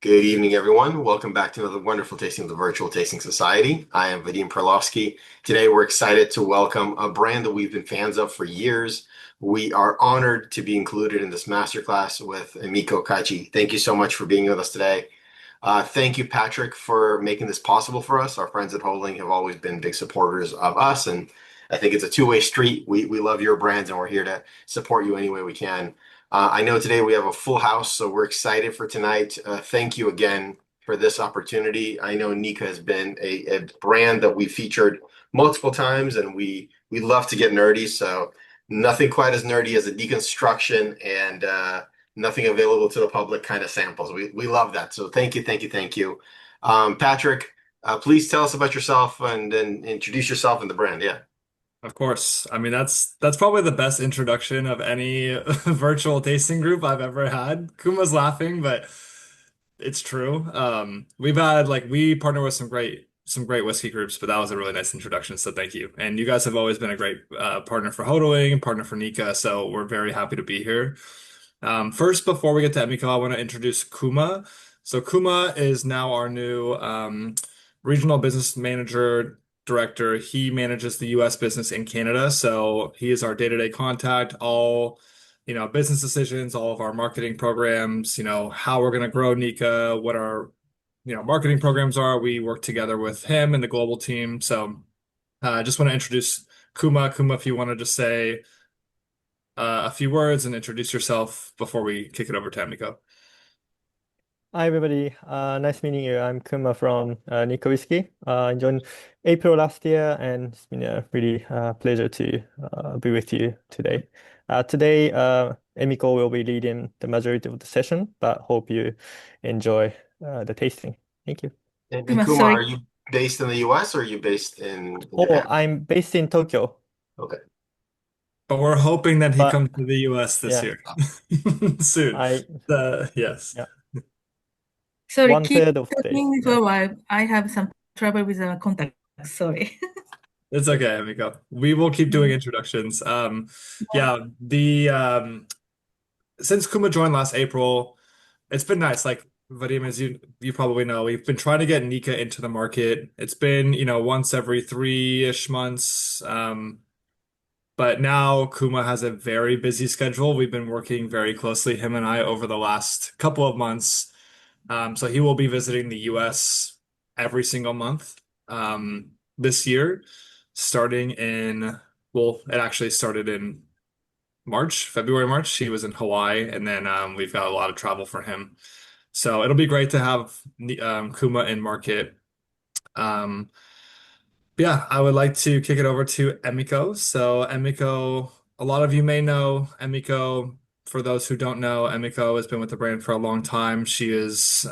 Good evening, everyone. Welcome back to another wonderful tasting of the Virtual Tasting Society. I am Vadim Perlovsky. Today, we're excited to welcome a brand that we've been fans of for years. We are honored to be included in this masterclass with Emiko Kaji. Thank you so much for being with us today. Thank you, Patrick, for making this possible for us. Our friends at Holding have always been big supporters of us, and I think it's a two-way street. We love your brands, and we're here to support you any way we can. I know today we have a full house, so we're excited for tonight. Thank you again for this opportunity. I know Nikka has been a brand that we featured multiple times, and we love to get nerdy. So nothing quite as nerdy as a deconstruction and nothing available to the public kind of samples. We love that. So thank you, thank you, thank you. Patrick, please tell us about yourself and then introduce yourself and the brand. Yeah. Of course. I mean, that's probably the best introduction of any virtual tasting group I've ever had. Kuma's laughing, but it's true. We've had we partner with some great whiskey groups, but that was a really nice introduction. So thank you. And you guys have always been a great partner for Hodling, partner for Nikka. So we're very happy to be here. First, before we get to Emiko, I want to introduce Kuma. So Kuma is now our new regional business manager director. He manages the US business in Canada. So he is our day-to-day contact, all, business decisions, all of our marketing programs, how we're going to grow Nikka, what our, marketing programs are. We work together with him and the global team. So I just want to introduce Kuma. Kuma, if you want to just say a few words and introduce yourself before we kick it over to Emiko. Hi everybody, nice meeting you. I'm Kuma from Nikka Whiskey. I joined April last year, and it's been a really pleasure to be with you today. Today, Emiko will be leading the majority of the session, but hope you enjoy the tasting. Thank you. And I'm Kuma, are sorry. you based in the US or are you based in Oh, Japan? I'm based in Tokyo, Okay. But we're hoping that he but comes to the US this yeah, year. Soon. I Yes. yeah, Sorry, one keep third of the day. talking for Yeah. a while. I have some trouble with the contact. Sorry. It's okay, Emiko. We will keep doing introductions. Yeah, the since Kuma joined last April, it's been nice. Like Vadim, as you probably know, we've been trying to get Nika into the market. It's been, once every 3-ish months. But now Kuma has a very busy schedule. We've been working very closely, him and I, over the last couple of months. So he will be visiting the US every single month this year, starting well, it actually started in February, March. He was in Hawaii, and then we've got a lot of travel for him. So it'll be great to have Kuma in market. Um, yeah, I would like to kick it over to Emiko. So Emiko, a lot of you may know Emiko. For those who don't know, Emiko has been with the brand for a long time. She is,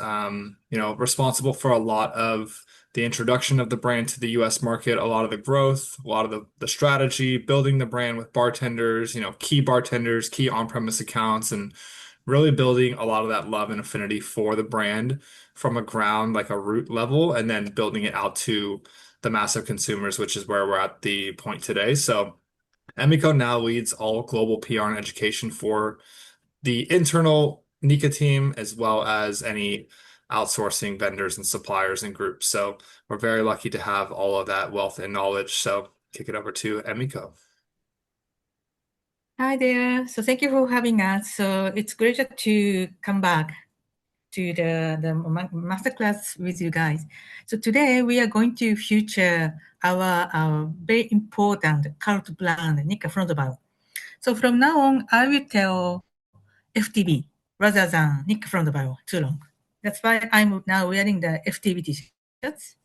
responsible for a lot of the introduction of the brand to the US market, a lot of the growth, a lot of the strategy, building the brand with bartenders, key bartenders, key on-premise accounts, and really building a lot of that love and affinity for the brand from a ground, like a root level, and then building it out to the massive consumers, which is where we're at the point today. So Emiko now leads all global PR and education for the internal Nika team, as well as any outsourcing vendors and suppliers and groups. So we're very lucky to have all of that wealth and knowledge. So kick it over to Emiko. Hi there. So thank you for having us. So it's great to come back to the masterclass with you guys. So today we are going to feature our very important cult brand, Nikka From The Barrel. So from now on, I will tell FTB rather than Nikka From The Barrel too long. That's why I'm now wearing the FTB t-shirts.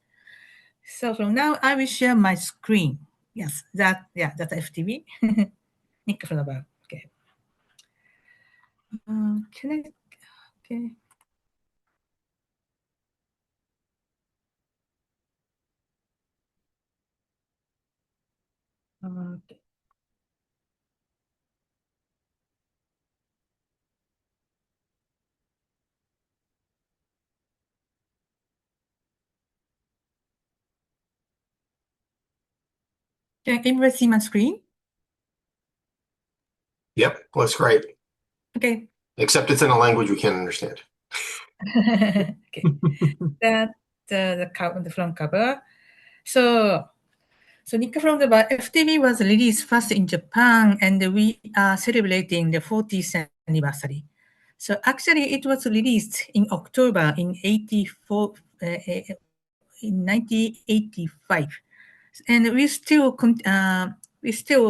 So from now, I will share my screen. Yes, that's FTV. Nikka from the back. Okay. Can I? Okay. Okay. Can everybody see my screen? Yep, looks great. Okay. Except it's in a language we can't understand. Okay. That the front cover. So Nikka from the Barrel FTB was released first in Japan, and we are celebrating the 40th anniversary. So actually, it was released in October in 1985, and we still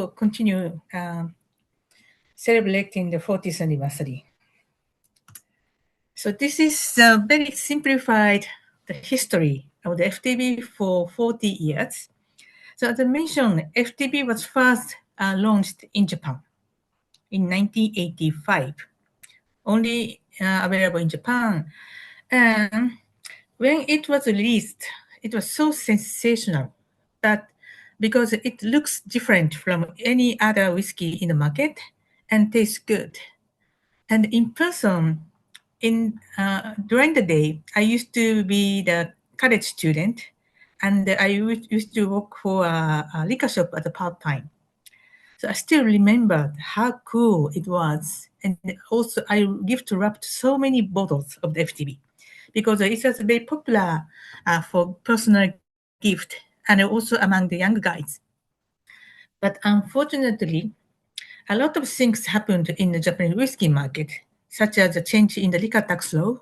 continue celebrating the 40th anniversary. So this is very simplified the history of the FTB for 40 years. So as I mentioned, FTB was first launched in Japan in 1985, only available in Japan. And when it was released, it was so sensational that because it looks different from any other whiskey in the market and tastes good. And in person, during the day, I used to be the college student, and I used to work for a liquor shop at the part time. So I still remember how cool it was, and also I gift wrapped so many bottles of the FTB because it was very popular for personal gift and also among the young guys. But unfortunately, a lot of things happened in the Japanese whiskey market, such as a change in the liquor tax law.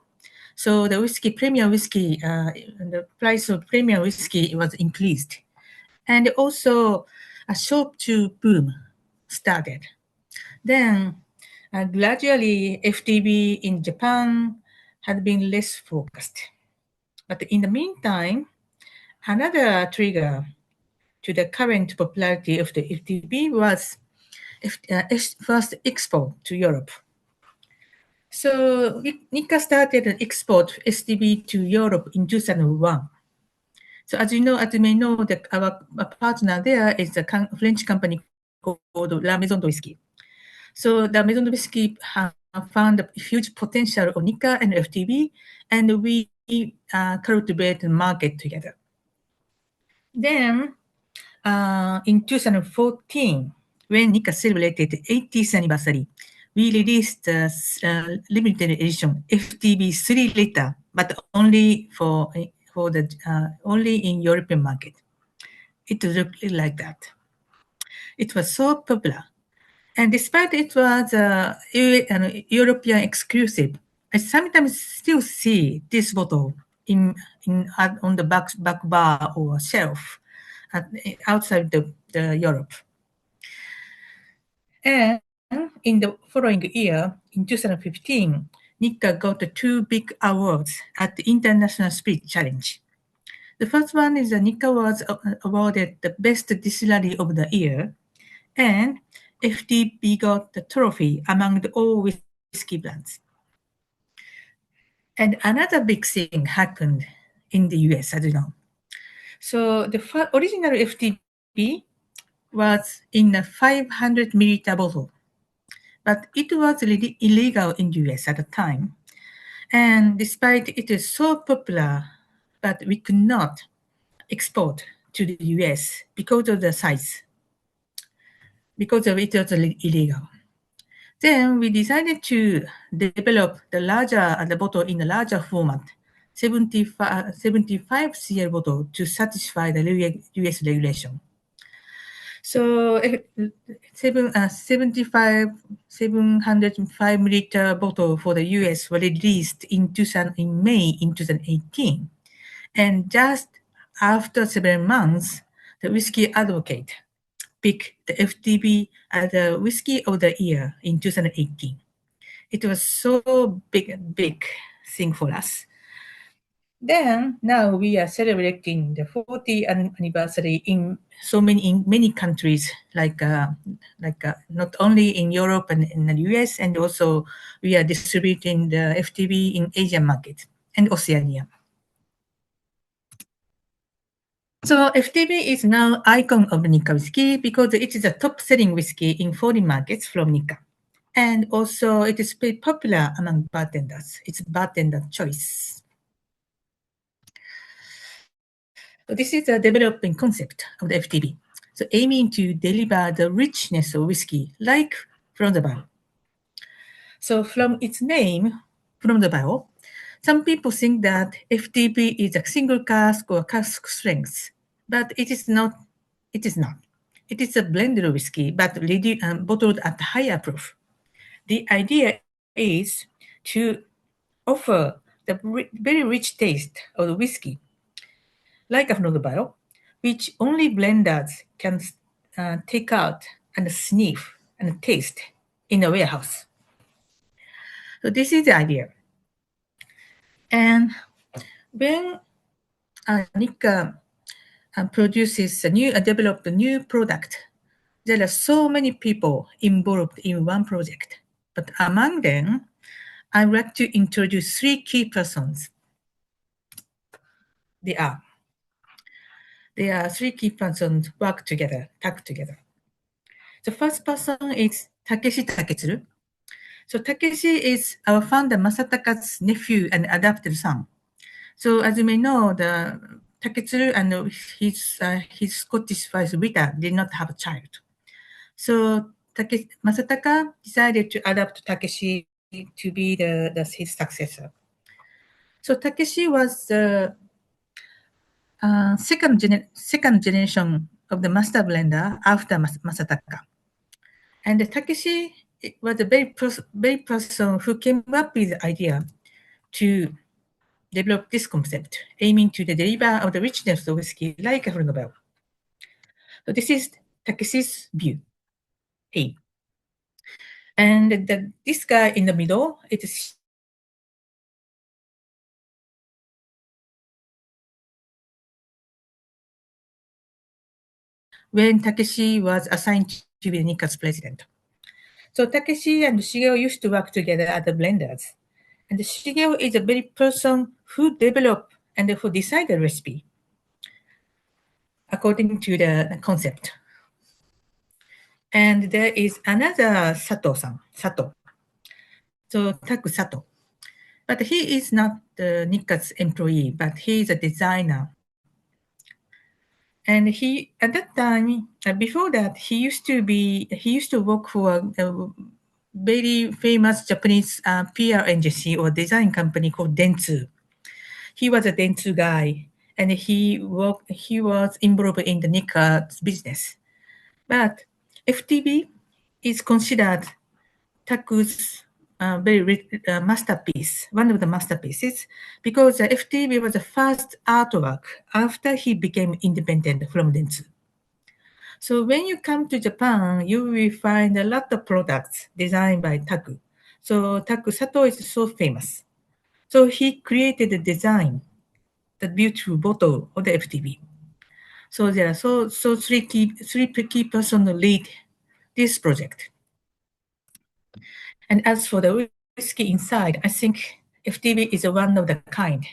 So the premium whiskey, the price of premium whiskey was increased. And also a shop to boom started. Then gradually FTB in Japan had been less focused. But in the meantime, another trigger to the current popularity of the FTB was first export to Europe. So Nikka started an export STB to Europe in 2001. So as you may know, our partner there is a French company called La Maison de Whisky. So the Maison de Whisky found a huge potential of Nikka and FTB, and we cultivate and market together. Then in 2014, when Nikka celebrated 80th anniversary, we released a limited edition FTB 3 liter, but only for the only in European market. It looked like that. It was so popular, and despite it was European exclusive, I sometimes still see this bottle on the back bar or shelf outside the Europe. And in the following year, in 2015, Nikka got 2 big awards at the International Spirit Challenge. The first one is that Nikka was awarded the Best Distillery of the Year, and FTB got the trophy among all whiskey brands. And another big thing happened in the US, as you know. So the original FTB was in a 500 milliliter bottle, but it was illegal in the US at the time. And despite it is so popular, but we could not export to the US because of the size, because of it was illegal. Then we decided to develop the bottle in a larger format, 75 cl bottle to satisfy the US regulation. So 705 milliliter bottle for the US were released in May in 2018. And just after 7 months, the Whiskey Advocate picked the FTB as the Whiskey of the Year in 2018. It was so big thing for us. Then now we are celebrating the 40th anniversary in many countries, like not only in Europe and in the US, and also we are distributing the FTB in Asian market and Oceania. So FTB is now icon of Nikka whiskey because it is a top-selling whiskey in foreign markets from Nikka. And also it is very popular among bartenders. It's bartender choice. So this is a developing concept of the FTB. So aiming to deliver the richness of whiskey like From the Barrel. So from its name, From the Barrel, Some people think that FTB is a single cask or cask strength, but it is not. It is not. It is a blended whiskey, but bottled at higher proof. The idea is to offer the very rich taste of the whiskey, like From The Barrel, which only blenders can take out and sniff and taste in a warehouse. So this is the idea. And when Nikka developed a new product, there are so many people involved in one project. But among them, I'd like to introduce 3 key persons. There are 3 key persons tagged together. The first person is Takeshi Taketsuru. So Takeshi is our founder Masataka's nephew and adopted son. So as you may know, the Taketsuru and his Scottish wife Rita did not have a child. So Masataka decided to adopt Takeshi to be his successor. So Takeshi was the second generation of the master blender after Masataka. And Takeshi was the very person who came up with the idea to develop this concept, aiming to deliver of the richness of whiskey like From The Barrel. So this is Takeshi's view. A. And this guy in the middle, it is when Takeshi was assigned to be Nikka's president. So Takeshi and Shigeo used to work together as the blenders. And Shigeo is a very person who developed and who decided the recipe according to the concept. And there is another Sato-san, Sato. So Taku Sato. But he is not the Nikka's employee, but he is a designer. And he, at that time, before that, he used to work for a very famous Japanese PR agency or design company called Dentsu. He was a Dentsu guy, and he was involved in the Nikka's business. But FTB is considered Taku's very masterpiece, one of the masterpieces, because FTB was the first artwork after he became independent from Dentsu. So when you come to Japan, you will find a lot of products designed by Taku. So Taku Sato is so famous. So he created the design, the beautiful bottle of the FTB. So there are three key persons lead this project. And as for the whiskey inside, I think FTB is one of the kind.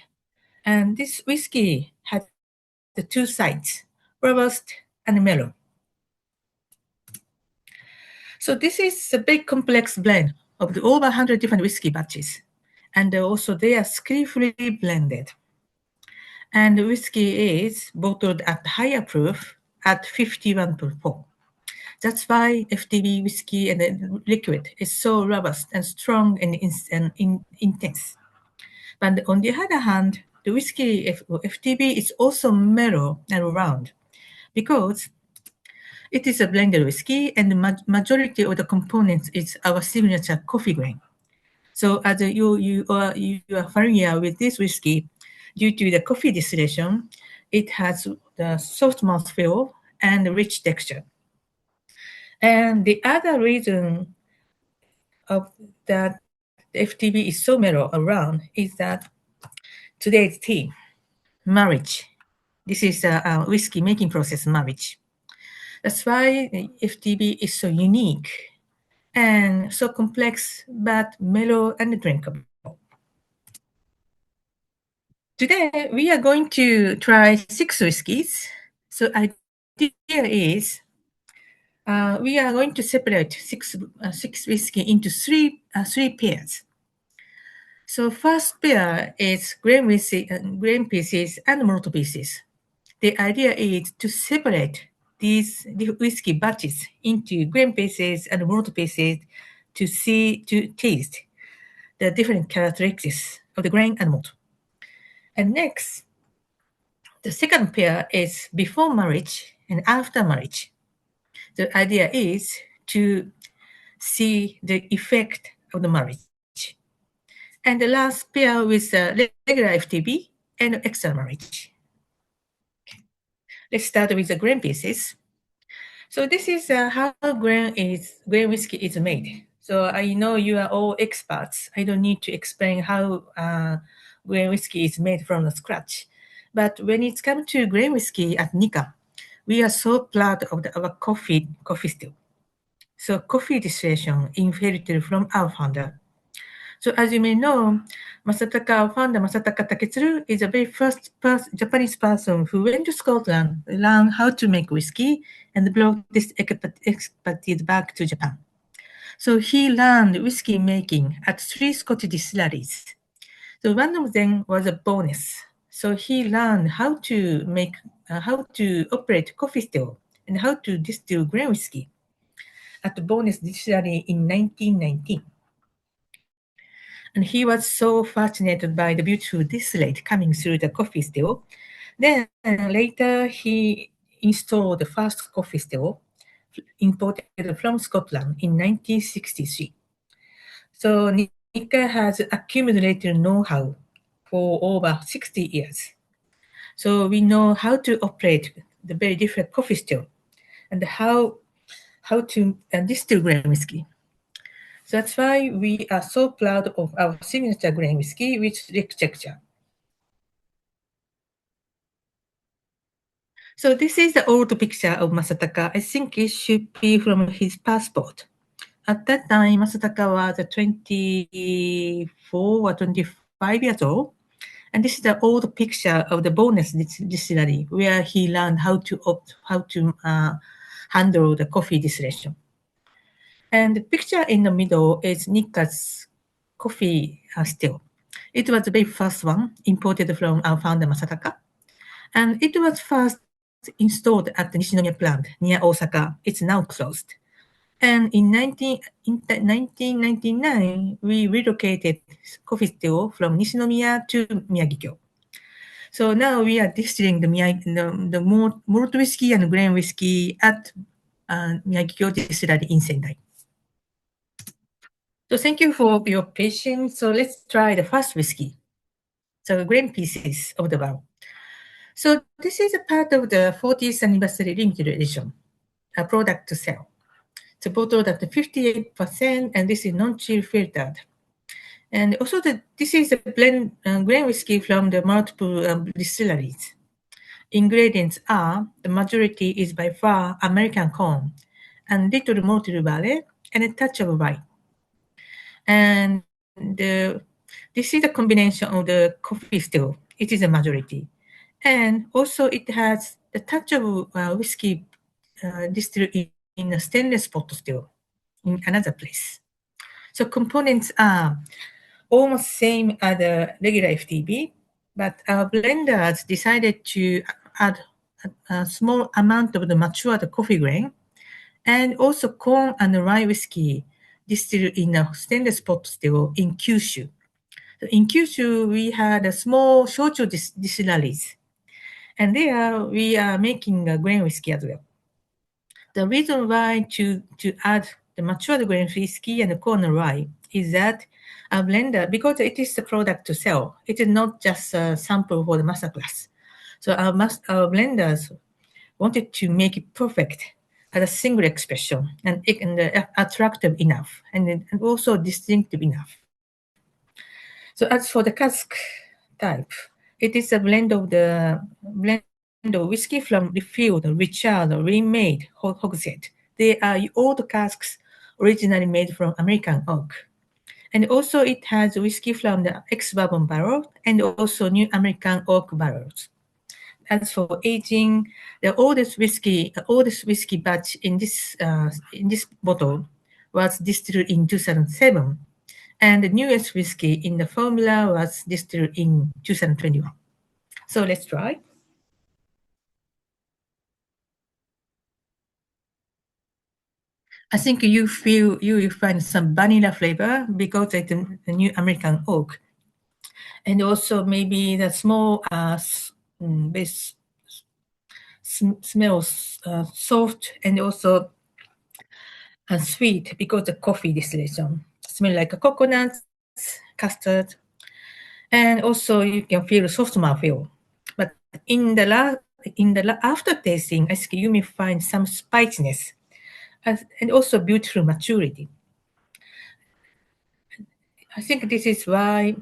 And this whiskey has the 2 sides, robust and mellow. So this is a big complex blend of the over 100 different whiskey batches. And also they are skillfully blended. And the whiskey is bottled at higher proof at 51.4. That's why FTB whiskey and the liquid is so robust and strong and intense. But on the other hand, the whiskey FTB is also mellow and round because it is a blended whiskey and the majority of the components is our signature coffee grain. So as you are familiar with this whiskey, due to the coffee distillation, it has the soft mouthfeel and rich texture. And the other reason of that FTB is so mellow around is that today's tea, marriage. This is a whiskey making process, marriage. That's why FTB is so unique and so complex, but mellow and drinkable. Today, we are going to try 6 whiskeys. So idea is we are going to separate six whiskey into three pairs. So first pair is grain pieces and malt pieces. The idea is to separate these whiskey batches into grain pieces and malt pieces to taste the different characteristics of the grain and malt. And next, the second pair is before marriage and after marriage. The idea is to see the effect of the marriage. And the last pair with regular FTB and extra marriage. Let's start with the grain pieces. So this is how grain whiskey is made. So I know you are all experts. I don't need to explain how grain whiskey is made from the scratch. But when it comes to grain whiskey at Nikka, we are so proud of our coffee still. So coffee distillation inherited from our founder. So as you may know, our founder Masataka Taketsuru is the very first Japanese person who went to Scotland, learned how to make whiskey, and brought this expertise back to Japan. So he learned whiskey making at 3 Scottish distilleries. So one of them was a bonus. So he learned how to operate coffee still and how to distill grain whiskey at the bonus distillery in 1919. And he was so fascinated by the beautiful distillate coming through the coffee still. Then later he installed the first coffee still imported from Scotland in 1963. So Nikka has accumulated know-how for over 60 years. So we know how to operate the very different coffee still and how to distill grain whiskey. So that's why we are so proud of our signature grain whiskey with texture. So this is the old picture of Masataka. I think it should be from his passport. At that time, Masataka was 24 or 25 years old. And this is the old picture of the bonus distillery where he learned how to handle the coffee distillation. And the picture in the middle is Nikka's coffee still. It was the very first one imported from our founder Masataka. And it was first installed at the Nishinomiya plant near Osaka. It's now closed. And in 1999, we relocated coffee still from Nishinomiya to Miyagi-kyo. So now we are distilling the malt whiskey and grain whiskey at Miyagi-kyo distillery in Sendai. So thank you for your patience. So let's try the first whiskey. So grain pieces of the barrel. So this is a part of the 40th anniversary limited edition, a product to sell. It's bottled at 58%, and this is non-chill filtered. And also this is a blend grain whiskey from the multiple distilleries. Ingredients are, the majority is by far American corn, and little malted barley, and a touch of rye. And this is a combination of the coffee still. It is a majority. And also it has the touch of whiskey distilled in a stainless pot still in another place. So components are almost same as the regular FTB, but our blenders decided to add a small amount of the matured coffee grain and also corn and rye whiskey distilled in a stainless pot still in Kyushu. So in Kyushu, we had a small shochu distilleries, and there we are making a grain whiskey as well. The reason why to add the matured grain whiskey and the corn and rye is that our blender, because it is the product to sell, it is not just a sample for the Masterclass. So our blenders wanted to make it perfect as a single expression and attractive enough and also distinctive enough. So as for the cask type, it is a blend of whiskey from refilled, recharred, remade hogshead. They are old casks originally made from American oak. And also it has whiskey from the ex-bourbon barrel and also new American oak barrels. As for aging, the oldest whiskey batch in this bottle was distilled in 2007, and the newest whiskey in the formula was distilled in 2021. So let's try. I think you will find some vanilla flavor because it's a new American oak. and also maybe the small base smells soft and also sweet because the coffee distillation smell like a coconuts, custard, and also you can feel soft mouthfeel. But in the after tasting, I think you may find some spiciness and also beautiful maturity. I think this is why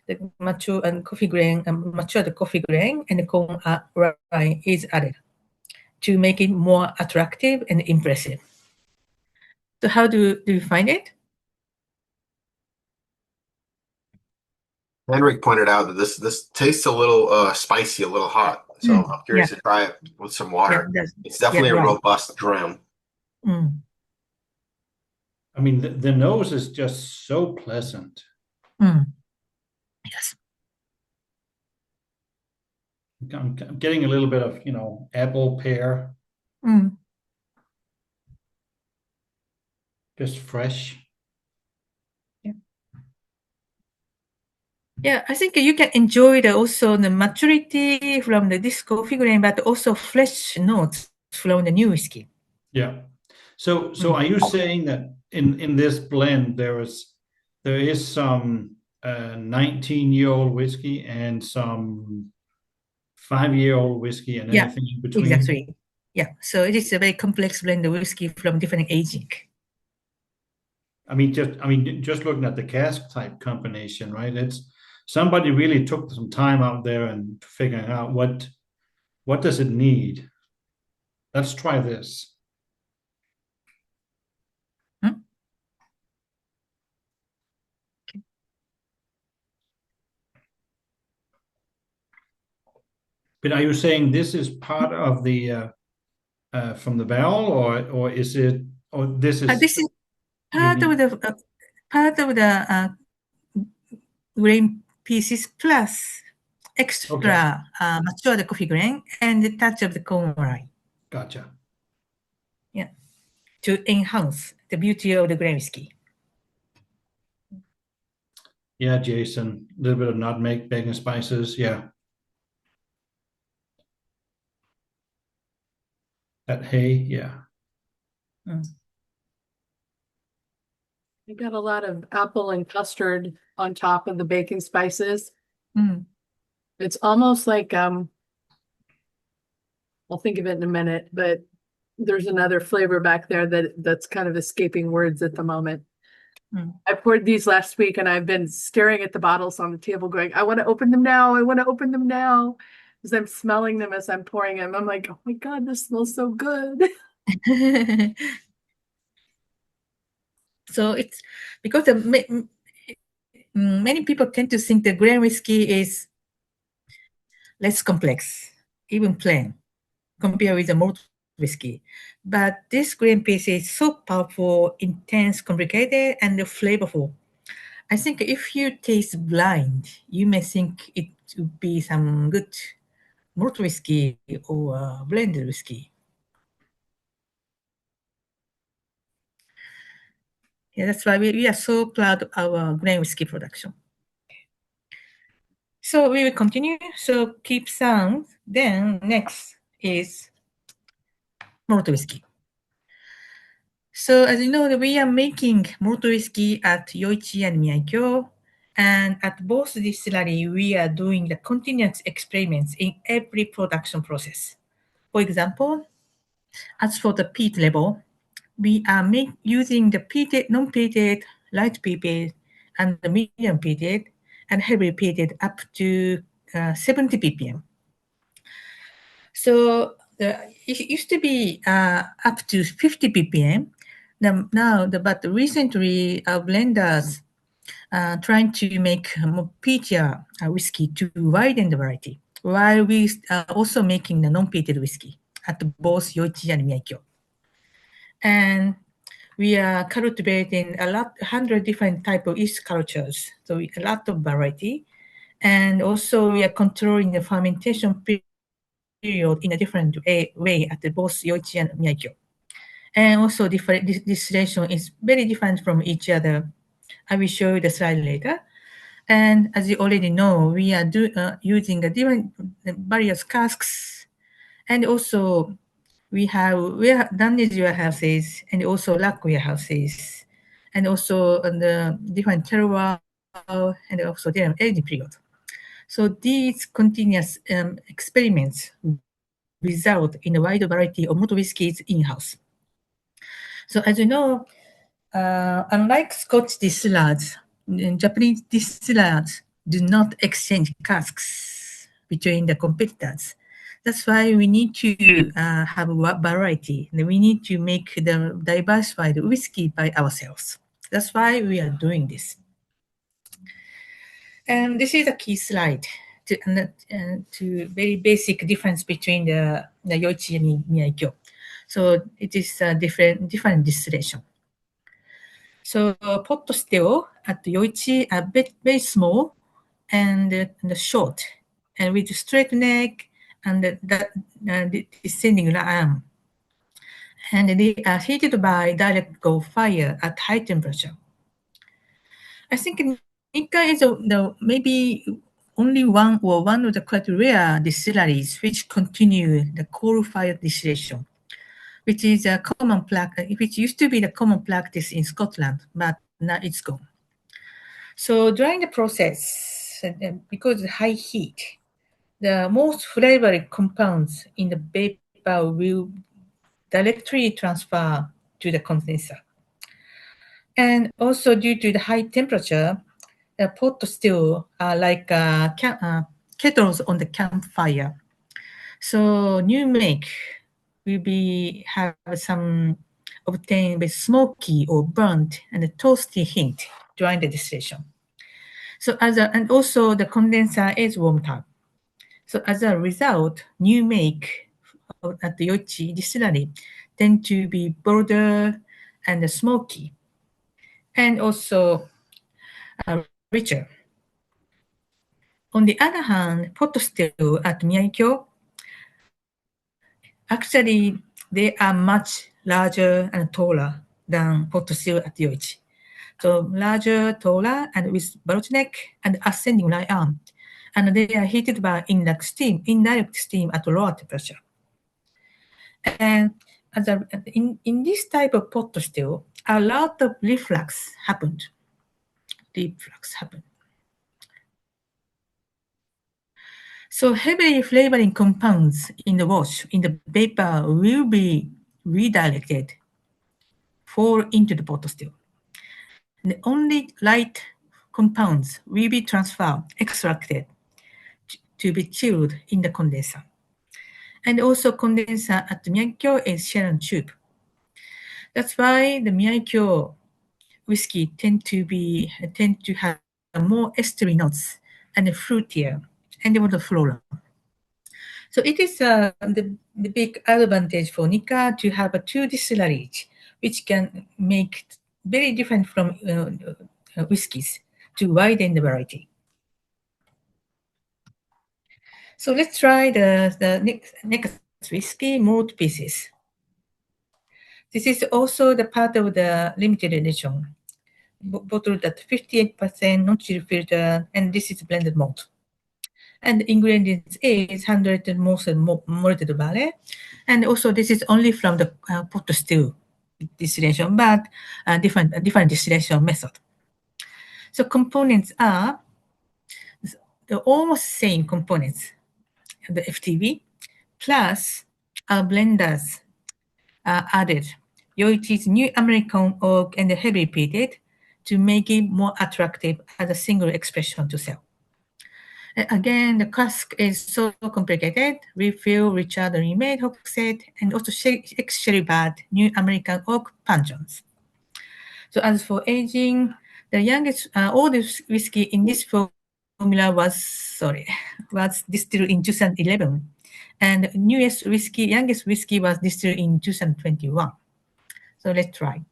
the mature and coffee grain, matured coffee grain and the corn rind is added to make it more attractive and impressive. So how do you find it? Henrik pointed out that this tastes a little spicy, a little hot. So I'm curious to try it with some water. It's definitely a robust dram. Mm. I mean, the nose is just so pleasant. Yes. I'm getting a little bit of, apple, pear, just fresh. Yeah, I think you can enjoy also the maturity from this coffee grain, but also fresh notes from the new whiskey. Yeah. So are you saying that in this blend there is some 19-year-old whiskey and some 5-year-old whiskey and anything in between? Exactly. Yeah. So it is a very complex blend of whiskey from different aging. I mean, just looking at the cask type combination, right? It's somebody really took some time out there and figuring out what does it need. Let's try this. But are you saying this is part of the from the barrel, or is it, or this is? This is part of the grain pieces plus extra matured coffee grain and the touch of the corn rind. Gotcha. Yeah, to enhance the beauty of the grain whiskey. Yeah, Jason, a little bit of nutmeg, bacon spices. Yeah. That hay, yeah. You got a lot of apple and custard on top of the bacon spices. It's almost like I'll think of it in a minute, but there's another flavor back there that's kind of escaping words at the moment. I poured these last week and I've been staring at the bottles on the table going, I want to open them now. I want to open them now. As I'm smelling them as I'm pouring them. I'm like, oh my God, this smells so good. So it's because many people tend to think the grain whiskey is less complex, even plain, compared with the malt whiskey. But this grain piece is so powerful, intense, complicated, and flavorful. I think if you taste blind, you may think it would be some good malt whiskey or blended whiskey. Yeah, that's why we are so proud of our grain whiskey production. So we will continue. So keep sound. Then next is malt whiskey. So as you know, we are making malt whiskey at Yoichi and Miyakyo. And at both distillery, we are doing the continuous experiments in every production process. For example, as for the peat level, we are using the peated, non-peated, light peated, and the medium peated, and heavy peated up to 70 ppm. So it used to be up to 50 ppm. But recently, our blenders trying to make more peatier whiskey to widen the variety, while we are also making the non-peated whiskey at both Yoichi and Miyakyo. And we are cultivating 100 different type of yeast cultures, so a lot of variety. And also we are controlling the fermentation period in a different way at both Yoichi and Miyakyo. And also distillation is very different from each other. I will show you the slide later. And as you already know, we are using a different various casks, and also we have dunnage warehouses and also rack warehouses, and also the different terroir and also different aging period. So these continuous experiments result in a wide variety of malt whiskies in-house. So as you know, unlike Scotch distillers, Japanese distillers do not exchange casks between the competitors. That's why we need to have a variety. And we need to make the diversified whiskey by ourselves. That's why we are doing this. And this is a key slide to very basic difference between the Yoichi and Miyakyo. So it is a different distillation. So pot still at Yoichi are very small and short, and with straight neck and the descending arm. And they are heated by direct go fire at high temperature. I think Nikka is maybe only one of the quite rare distilleries which continue the coal fire distillation, which is a common practice, which used to be the common practice in Scotland, but now it's gone. So during the process, because of high heat, the most flavored compounds in the vapor will directly transfer to the condenser. And also due to the high temperature, the pot still are like kettles on the campfire. So new make will have some obtained with smoky or burnt and a toasty hint during the distillation. So and also the condenser is warmed up. So as a result, new make at the Yoichi distillery tend to be bolder and smoky, and also richer. On the other hand, pot still at Miyakyo, actually they are much larger and taller than pot still at Yoichi. So larger, taller, and with bulge neck and ascending right arm. And they are heated by indirect steam at lower temperature. And in this type of pot still, a lot of reflux happened. So heavily flavoring compounds in the wash, in the vapor, will be redirected, fall into the pot still. The only light compounds will be extracted to be chilled in the condenser. And also condenser at Miyakyo is shell and tube. That's why the Miyakyo whiskey tend to have more estery notes and fruitier and more floral. So it is the big advantage for Nikka to have two distilleries, which can make very different from whiskeys to widen the variety. So let's try the next whiskey, malt pieces. This is also the part of the limited edition, bottled at 58% non-chill filter, and this is blended malt. And the ingredients is 100 malted barley, and also this is only from the pot still distillation, but different distillation method. So components are the almost same components, the FTB plus blenders added. Yoichi's new American oak and heavy peated to make it more attractive as a single expression to sell. Again, the cask is so complicated. Refill, Richard remade hogshead, and also sherry bad new American oak pensions. So as for aging, the youngest oldest whiskey in this formula was distilled in 2011, and youngest whiskey was distilled in 2021. So let's try.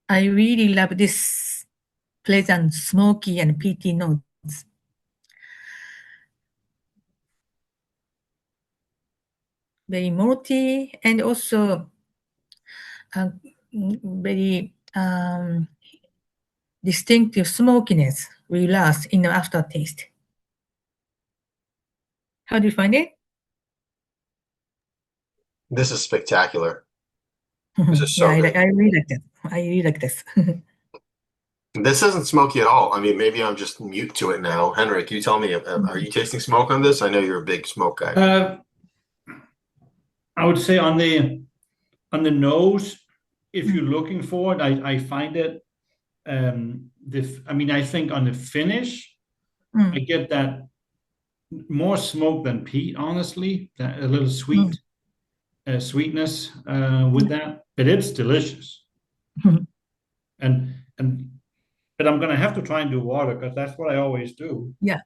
I really love this pleasant, smoky, and peaty notes. very malty, and also very distinctive smokiness will last in the aftertaste. How do you find it? This is spectacular. This is so Yeah, good. I really like that. I really like this. This isn't smoky at all. I mean, maybe I'm just mute to it now. Henrik, you tell me, are you tasting smoke on this? I know you're a big smoke guy. I would say on the nose, if you're looking for it, I find it. I think on the finish, I get that more smoke than peat. Honestly, that a little sweetness with that, but it's delicious. And but I'm gonna have to try and do water because that's what I always do. Yeah,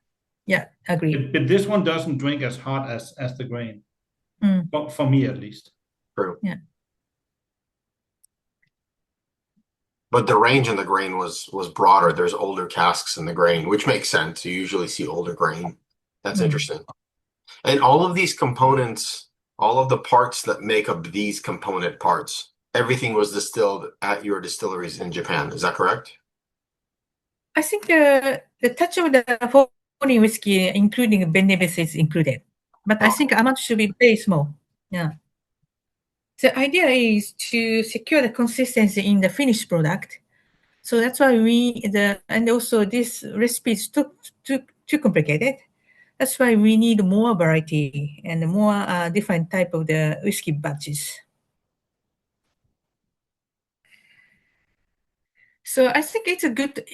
agree. But this one doesn't drink as hot as the grain, but for me at least. True. Yeah. But the range in the grain was broader. There's older casks in the grain, which makes sense. You usually see older grain. That's interesting. And all of these components, all of the parts that make up these component parts, everything was distilled at your distilleries in Japan. Is that correct? I think the touch of the foreign whiskey, including Bennevis, is included. But I think amount should be very small. Yeah. The idea is to secure the consistency in the finished product. So that's why and also this recipe is too complicated. That's why we need more variety and more different type of the whiskey batches. So I think it's a good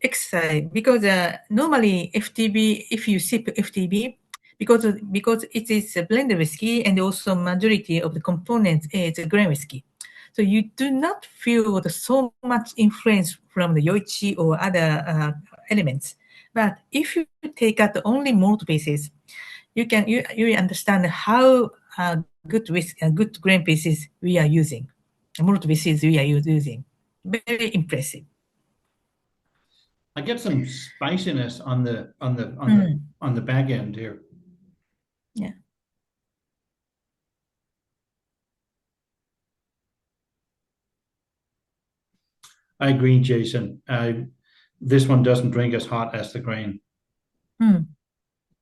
exercise because normally FTB, if you sip FTB, because it is a blended whiskey and also majority of the components is a grain whiskey. So you do not feel so much influence from the yoichi or other elements. But if you take out only malt pieces, you understand how good grain pieces we are using, malt pieces we are using. Very impressive. I get some spiciness on the back end here. Yeah. I agree, Jason. This one doesn't drink as hot as the grain.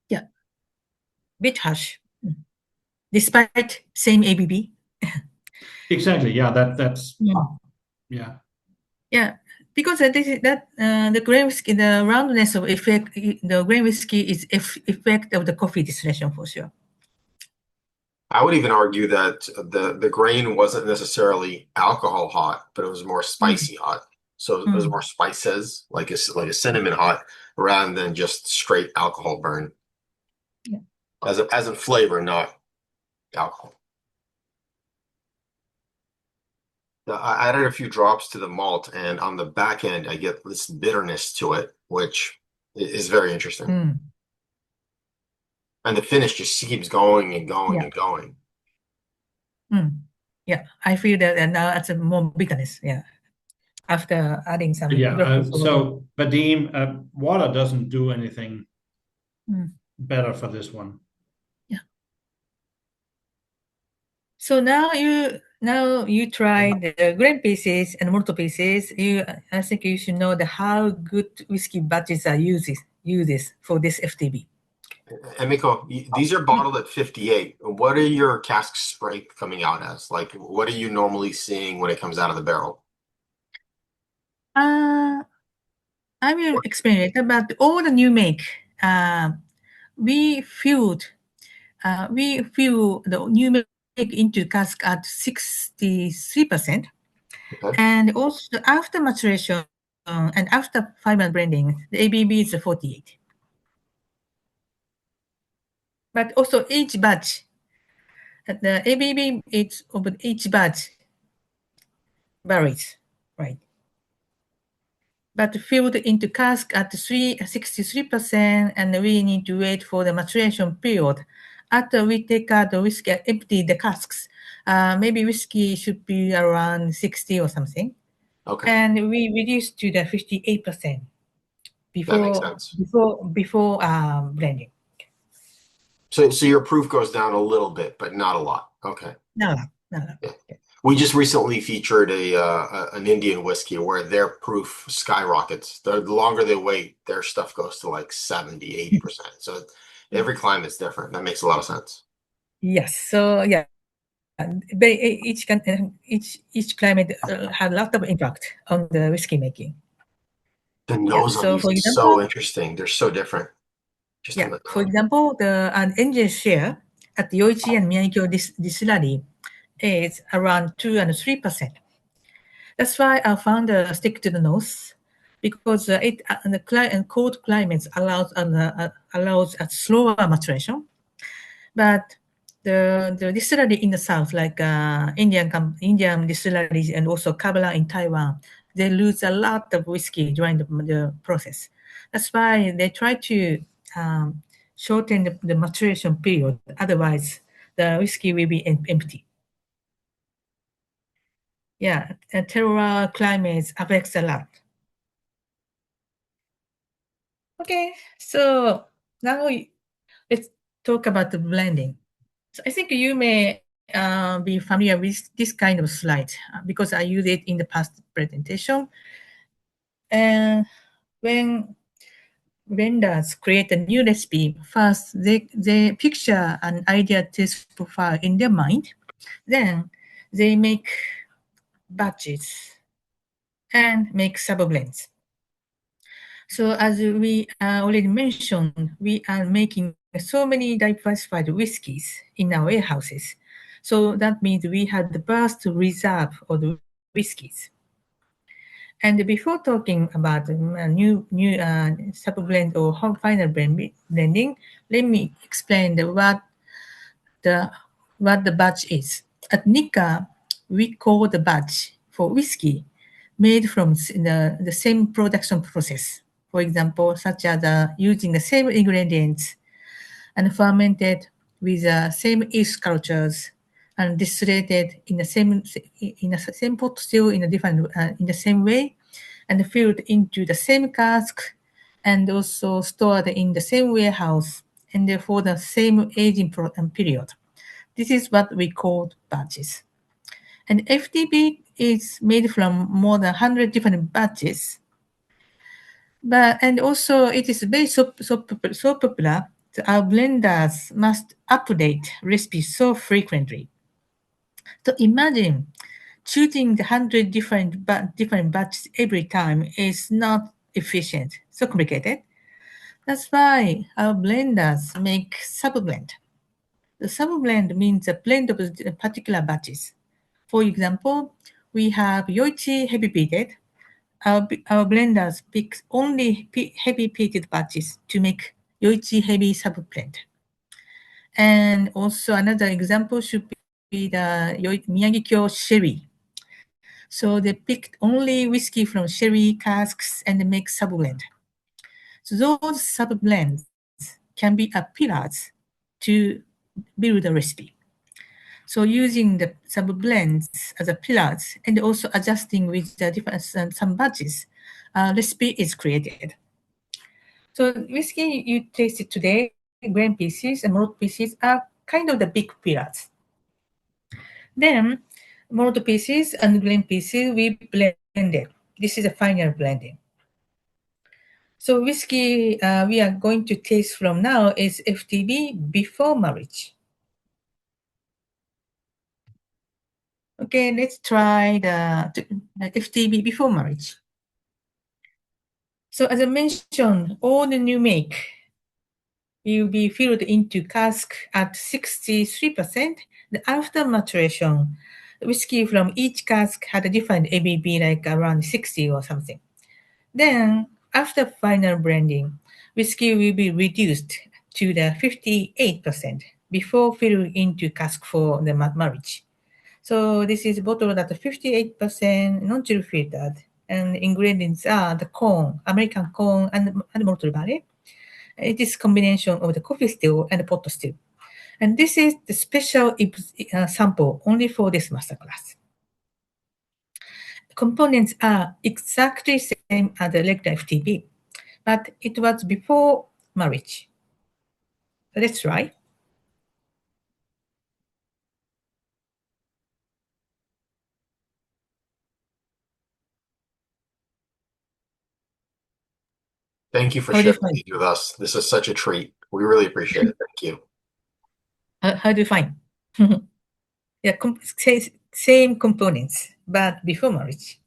Yeah. Bit harsh. Despite same ABV. Exactly. Yeah. That's. Yeah. Yeah. Because the grain whiskey, the roundness of effect, the grain whiskey is effect of the coffee distillation for sure. I would even argue that the grain wasn't necessarily alcohol hot, but it was more spicy hot. So it was more spices, like a cinnamon hot, rather than just straight alcohol burn. Yeah. As a flavor, not alcohol. I added a few drops to the malt, and on the back end, I get this bitterness to it, which is very interesting. And the finish just keeps going and going and going. Yeah, I feel that now it's a more bitterness. Yeah, after adding some. Yeah. So Vadim, water doesn't do anything better for this one. Yeah. So now you try the grain pieces and malt pieces. I think you should know how good whiskey batches are uses for this FTB. Emiko, these are bottled at 58. What are your cask strength coming out as? Like, what are you normally seeing when it comes out of the barrel? I will explain it about all the new make. We fill the new make into cask at 63%, and also after maturation and after final blending, the ABV is 48. But also each batch, the ABV is of each batch varies, right? But filled into cask at 63%, and we need to wait for the maturation period. After we take out the whiskey, empty the casks, maybe whiskey should be around 60 or something. Okay. And we reduce to the 58% before blending. So your proof goes down a little bit, but not a lot. Okay. No. Yeah. We just recently featured an Indian whiskey where their proof skyrockets. The longer they wait, their stuff goes to like 70, 80%. So every climate's different. That makes a lot of sense. Yes. So yeah, each climate had a lot of impact on the whiskey making. The nose on So these for is example, so interesting. They're so different. Just on the for nose. example, the engine share at Yoichi and Miyagi distillery is around 2 and 3%. That's why our founder stick to the nose, because the cold climates allows a slower maturation. But the distillery in the south, like Indian distilleries and also Kabbalah in Taiwan, they lose a lot of whiskey during the process. That's why they try to shorten the maturation period. Otherwise, the whiskey will be empty. Yeah, terroir climates affects a lot. Okay, so now let's talk about the blending. So I think you may be familiar with this kind of slide because I used it in the past presentation. And when vendors create a new recipe, first they picture an ideal taste profile in their mind. Then they make batches and make sub-blends. So as we already mentioned, we are making so many diversified whiskeys in our warehouses. So that means we have the vast reserve of the whiskeys. And before talking about new sub-blend or final blending, let me explain what the batch is. At Nikka, we call the batch for whiskey made from the same production process. For example, such as using the same ingredients and fermented with the same yeast cultures and distilled in the same pot still in the same way and filled into the same cask and also stored in the same warehouse and for the same aging period. This is what we call batches. And FTB is made from more than 100 different batches. And also it is very so popular that our blenders must update recipes so frequently. So imagine choosing the 100 different batches every time is not efficient, so complicated. That's why our blenders make sub-blend. The sub-blend means a blend of particular batches. For example, we have Yoichi heavy peated. Our blenders pick only heavy peated batches to make Yoichi heavy sub-blend. And also another example should be the Miyagi sherry. So they picked only whiskey from sherry casks and make sub-blend. So those sub-blends can be a pillars to build a recipe. So using the sub-blends as a pillars and also adjusting with the different some batches, recipe is created. So whiskey you tasted today, grain pieces and malt pieces are kind of the big pillars. Then malt pieces and grain pieces we blended. This is a final blending. So whiskey we are going to taste from now is FTB before marriage. Okay, let's try the FTB before marriage. So as I mentioned, all the new make will be filled into cask at 63%. After maturation, whiskey from each cask had a different ABV, like around 60 or something. Then, after final blending, whiskey will be reduced to the 58% before filling into cask for the marriage. So this is bottled at 58% non-chill filtered, and ingredients are the corn, American corn, and malt barley. It is combination of the coffee still and the pot still. And this is the special sample only for this masterclass. Components are exactly same as the regular FTB, but it was before marriage. Let's try. Thank you for How do you sharing find? these with us. This is such a treat. We really appreciate it. Thank you. How do you find? Yeah, same components, but before marriage.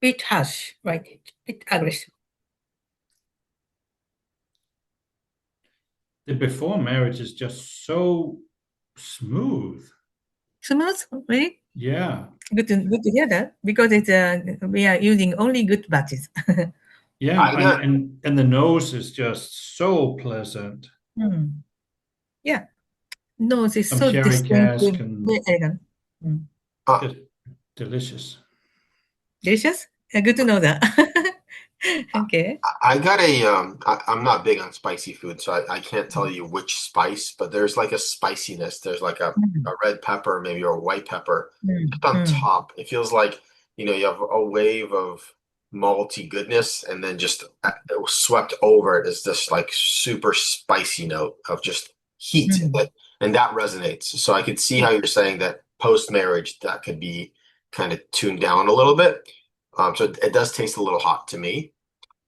Bit harsh, right? Bit aggressive. The before marriage is just so smooth. Smooth, really? Yeah. Good to hear that, because it's we are using only good batches. Yeah, I got and the nose is just so pleasant. Yeah. Nose is Some so sherry cask distinctive, and very elegant. uh, just delicious. Delicious? Good to know that. Okay. I'm not big on spicy food, so I can't tell you which spice, but there's like a spiciness. There's like a red pepper, maybe, or a white pepper just on top. It feels like, you have a wave of malty goodness, and then just it was swept over it is this like super spicy note of just heat. And that resonates. So I could see how you're saying that post-marriage that could be kind of tuned down a little bit. So it does taste a little hot to me.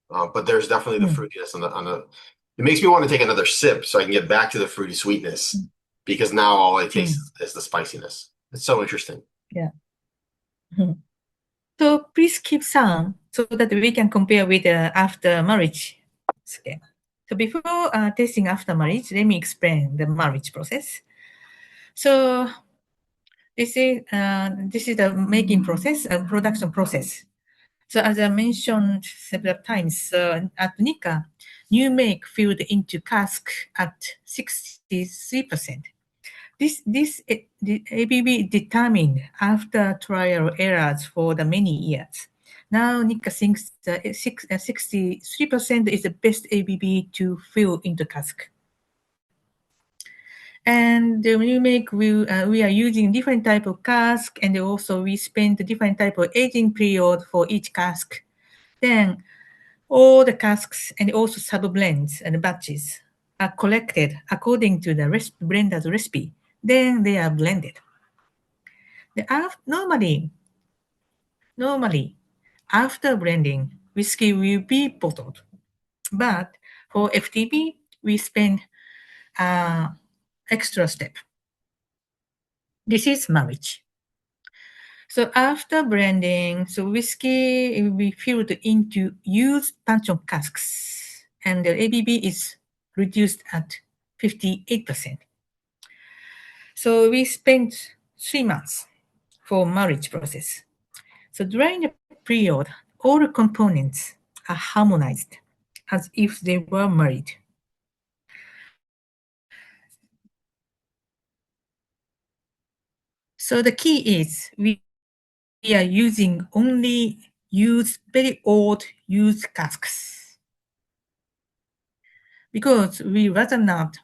But there's definitely the fruitiness it makes me want to take another sip so I can get back to the fruity sweetness, because now all I taste is the spiciness. It's so interesting. Yeah. So please keep some so that we can compare with after marriage. Okay. So before tasting after marriage, let me explain the marriage process. So this is the making process and production process. So as I mentioned several times, at Nikka, new make filled into cask at 63%. The ABB determined after trial errors for the many years. Now Nikka thinks that 63% is the best ABB to fill into cask. And we are using different type of cask, and also we spend different type of aging period for each cask. Then all the casks and also sub-blends and batches are collected according to the blender's recipe. Then they are blended. Normally, after blending, whiskey will be bottled. But for FTB, we spend extra step. This is marriage. So after blending, so whiskey will be filled into used puncheon casks, and the ABB is reduced at 58%. So we spent 3 months for marriage process. So during the period, all the components are harmonized as if they were married. So the key is we are using only very old used casks, because we rather not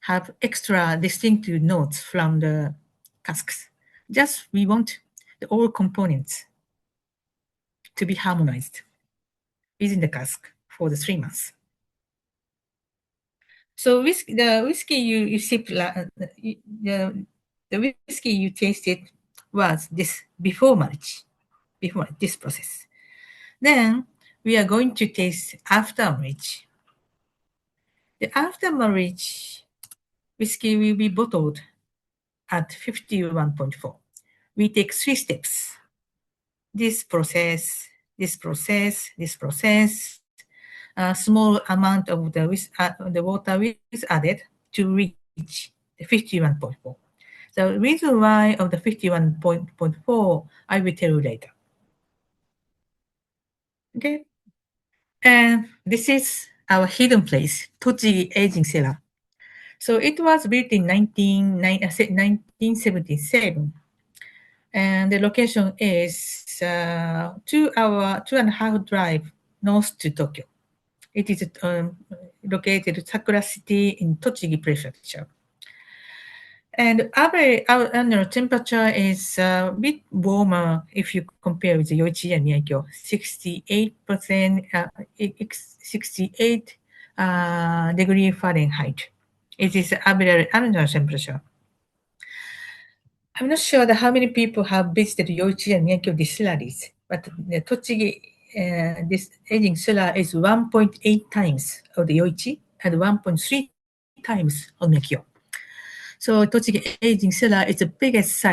have extra distinctive notes from the casks. Just we want the all components to be harmonized within the cask for the 3 months. So the whiskey you sip, the whiskey you tasted was this before marriage, before this process. Then we are going to taste after marriage. The after marriage whiskey will be bottled at 51.4. We take 3 steps. This process, a small amount of the water is added to reach the 51.4. The reason why of the 51.4, I will tell you later. Okay. And this is our hidden place, Tochigi Aging Cellar. So it was built in 1977. And the location is 2.5 drive north to Tokyo. It is located in Sakura City in Tochigi Prefecture. And our annual temperature is a bit warmer if you compare with Yoichi and Miyakyo, 68 degree Fahrenheit. It is average annual temperature. I'm not sure how many people have visited Yoichi and Miyakyo distilleries, but the Tochigi this aging cellar is 1.8 times of the Yoichi and 1.3 times of Miyakyo. So Tochigi aging cellar is the biggest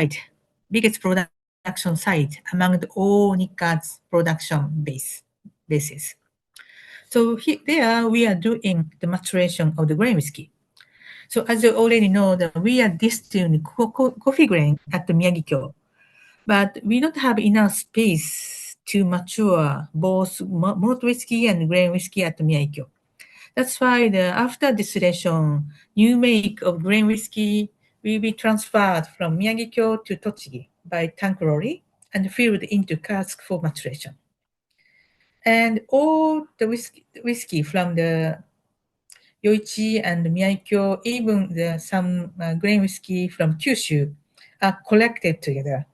production site among all Nikka's production bases. So there we are doing the maturation of the grain whiskey. So as you already know, that we are distilling coffee grain at the Miyagi-kyo, but we don't have enough space to mature both malt whiskey and grain whiskey at the Miyagi-kyo. That's why after distillation, new make of grain whiskey will be transferred from Miyagi-kyo to Tochigi by tank lorry and filled into cask for maturation. And all the whiskey from the Yoichi and Miyagi-kyo, even some grain whiskey from Kyushu, are collected together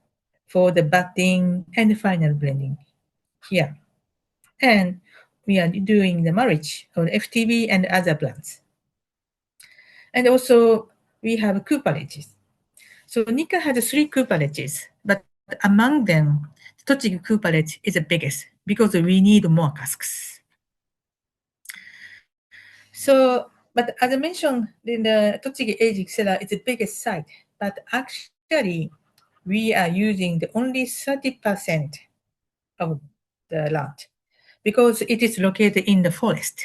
for the batting and final blending here. And we are doing the marriage of the FTB and other plants. And also, we have cooperages. So Nikka has 3 cooperages, but among them, Tochigi cooperage is the biggest because we need more casks. So, but as I mentioned, the Tochigi aging cellar is the biggest site, but actually, we are using only 30% of the land because it is located in the forest.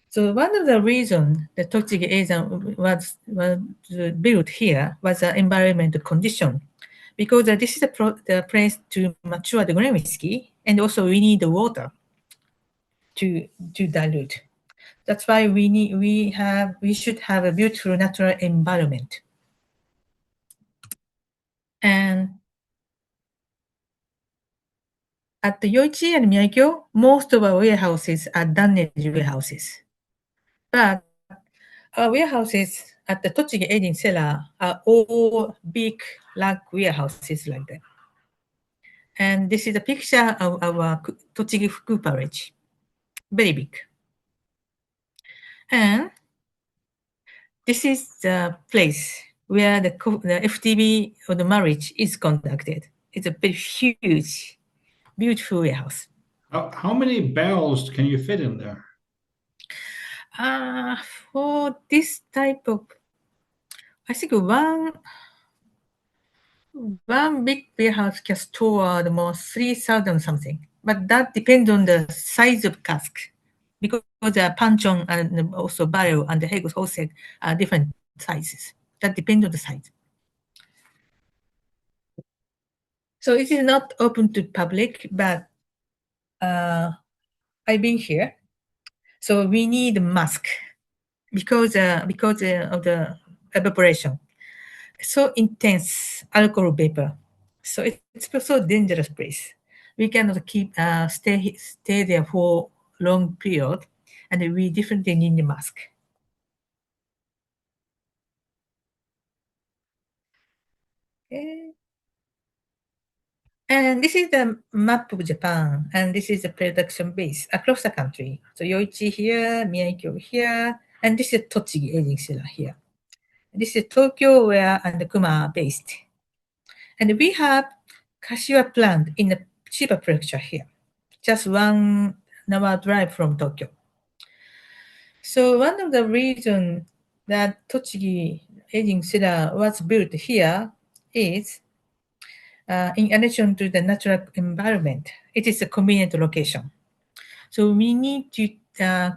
So one of the reasons the Tochigi aging was built here was the environmental condition, because this is the place to mature the grain whiskey, and also we need the water to dilute. That's why we should have a beautiful natural environment. And at the Yoichi and Miyagi-kyo, most of our warehouses are dunnage warehouses. But our warehouses at the Tochigi aging cellar are all big log warehouses like that. And this is a picture of our Tochigi cooperage, very big. And this is the place where the FTB or the marriage is conducted. It's a very huge, beautiful warehouse. How many barrels can you fit in there? For this type of, I think one big warehouse can store the most 3,000 something, but that depends on the size of cask, because the panchon and also barrel and the Hegos wholesale are different sizes. That depends on the size. So it is not open to public, but I've been here. So we need a mask because of the evaporation. So intense alcohol vapor. So it's so dangerous place. We cannot stay there for long period, and we definitely need a mask. Okay. And this is the map of Japan, and this is the production base across the country. So Yoichi here, Miyagi-kyo here, and this is Tochigi aging cellar here. This is Tokyo where and Kuma are based. And we have Kashiwa plant in the Chiba prefecture here, just 1 hour drive from Tokyo. So one of the reasons that Tochigi aging cellar was built here is, in addition to the natural environment, it is a convenient location. So we need to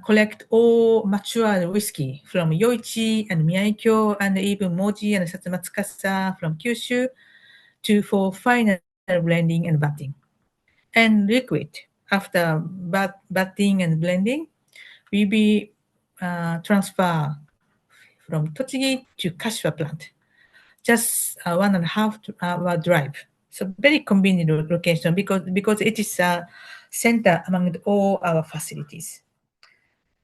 collect all mature whiskey from Yoichi and Miyagi-kyo and even Moji and Satsumatsukasa from Kyushu for final blending and batting. And liquid, after batting and blending, will be transferred from Tochigi to Kashiwa plant, just 1.5 hour drive. So very convenient location because it is a center among all our facilities.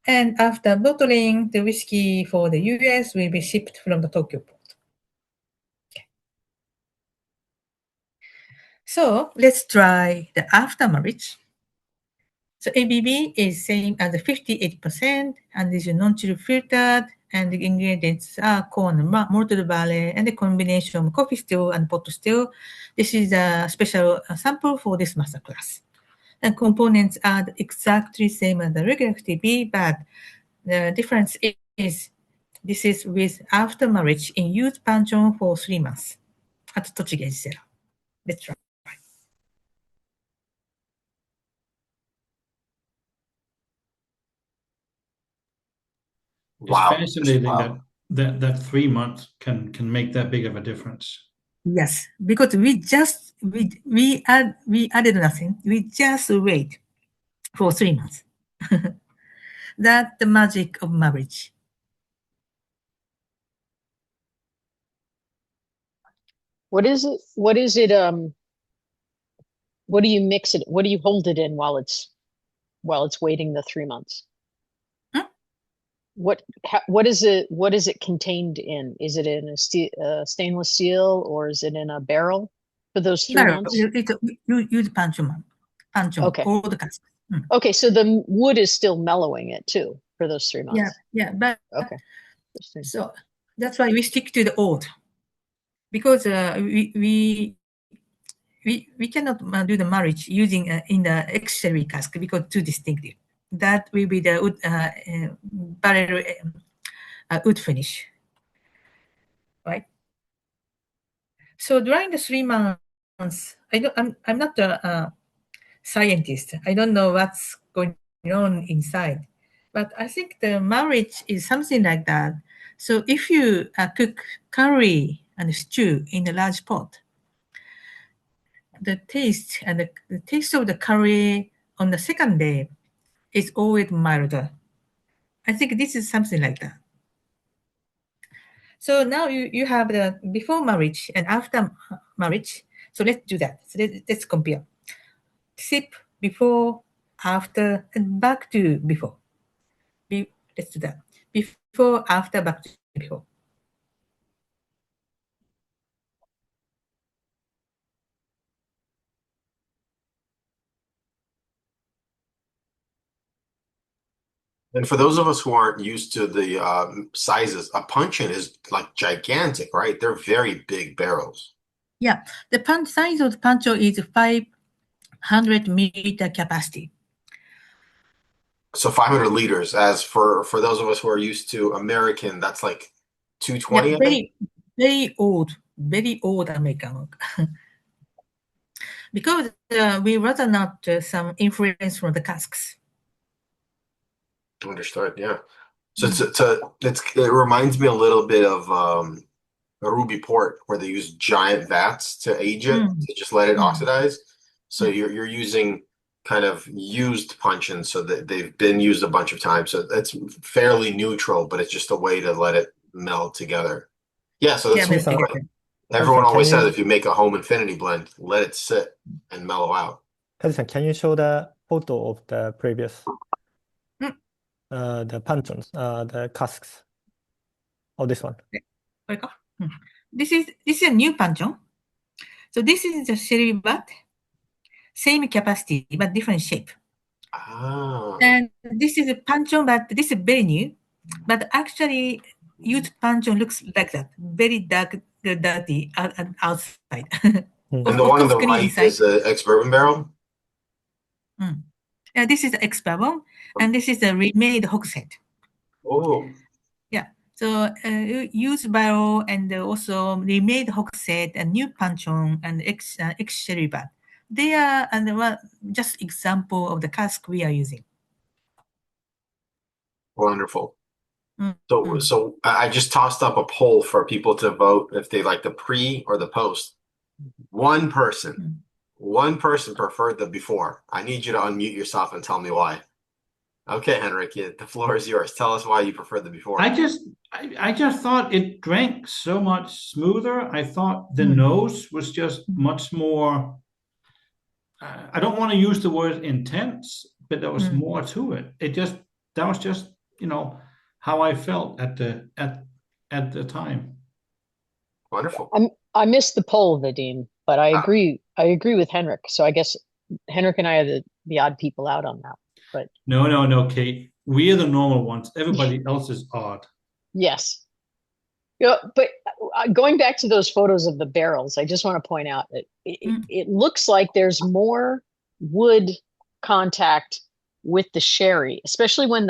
And after bottling, the whiskey for the US will be shipped from the Tokyo port. Okay. So let's try the after marriage. So ABV is same as the 58%, and this is non-chill filtered, And the ingredients are corn, malted barley, and the combination of coffee still and pot still. This is a special sample for this masterclass. And components are exactly same as the regular FTB, but the difference is this is with after marriage in youth pension for 3 months at Tochigi Cell. Let's try. It's Wow. fascinating Wow. that 3 months can make that big of a difference. Yes, because we added nothing. We just wait for 3 months. That's the magic of marriage. What is it? What do you mix it? What do you hold it in while it's waiting the 3 months? Hmm? What is it contained in? Is it in a stainless steel, or is it in a barrel for those 3 Barrel, months? you use panchon, Okay. old cask. Okay, so the wood is still mellowing it too for those 3 months. Yeah, but Okay. Interesting. so that's why we stick to the old, because we cannot do the marriage using in the X-ray cask because too distinctive. That will be the wood barrel wood finish, right? So during the 3 months, I'm not a scientist. I don't know what's going on inside, but I think the marriage is something like that. So if you cook curry and stew in a large pot, the taste and the taste of the curry on the second day is always milder. I think this is something like that. So now you have the before marriage and after marriage. So let's do that. So let's compare. Sip before, after, and back to before. Let's do that. Before, after, back to before. And for those of us who aren't used to the sizes, a puncheon is like gigantic, right? They're very big barrels. Yeah, the size of the pancho is 500 milliliter capacity. So 500 liters. As for those of us who are used to American, that's like 220. Yeah, I think. very old American. Because we rather not some influence from the casks. Understood. Yeah. So it reminds me a little bit of a ruby port where they use giant vats to age it to just let it oxidize. So you're using kind of used puncheons so that they've been used a bunch of times. So it's fairly neutral, but it's just a way to let it meld together. Yeah. So that's Yeah, everyone Kaji-san, always can says you- if you make a home infinity blend, let it sit and mellow out. Kaji-san, can you show the photo of the previous the panchons, the casks? Oh, this one. This is a new panchon. So this is the sherry vat, same capacity but different shape. Ah. And this is a panchon, but this is very new. But actually, used panchon looks like that, very dark, dirty outside. And the one on the right is the ex-bourbon barrel? Yeah, this is the ex-bourbon, and this is the remade hogshead. Oh. Yeah, so used barrel and also remade hogshead and new panchon and ex-sherry vat. They are just example of the cask we are using. Wonderful. So I just tossed up a poll for people to vote if they like the pre or the post. One person preferred the before. I need you to unmute yourself and tell me why. Okay, Henrik, the floor is yours. Tell us why you prefer the before. I just thought it drank so much smoother. I thought the nose was just much more. I don't want to use the word intense, but there was more to it. That was just how I felt at the time. Wonderful. I missed the poll, Vadim, but I agree with Henrik. So I guess Henrik and I are the odd people out on that. But No, Kate. We are the normal ones. Everybody else is odd. Yes. Yeah, but going back to those photos of the barrels, I just want to point out that it looks like there's more wood contact with the sherry, especially when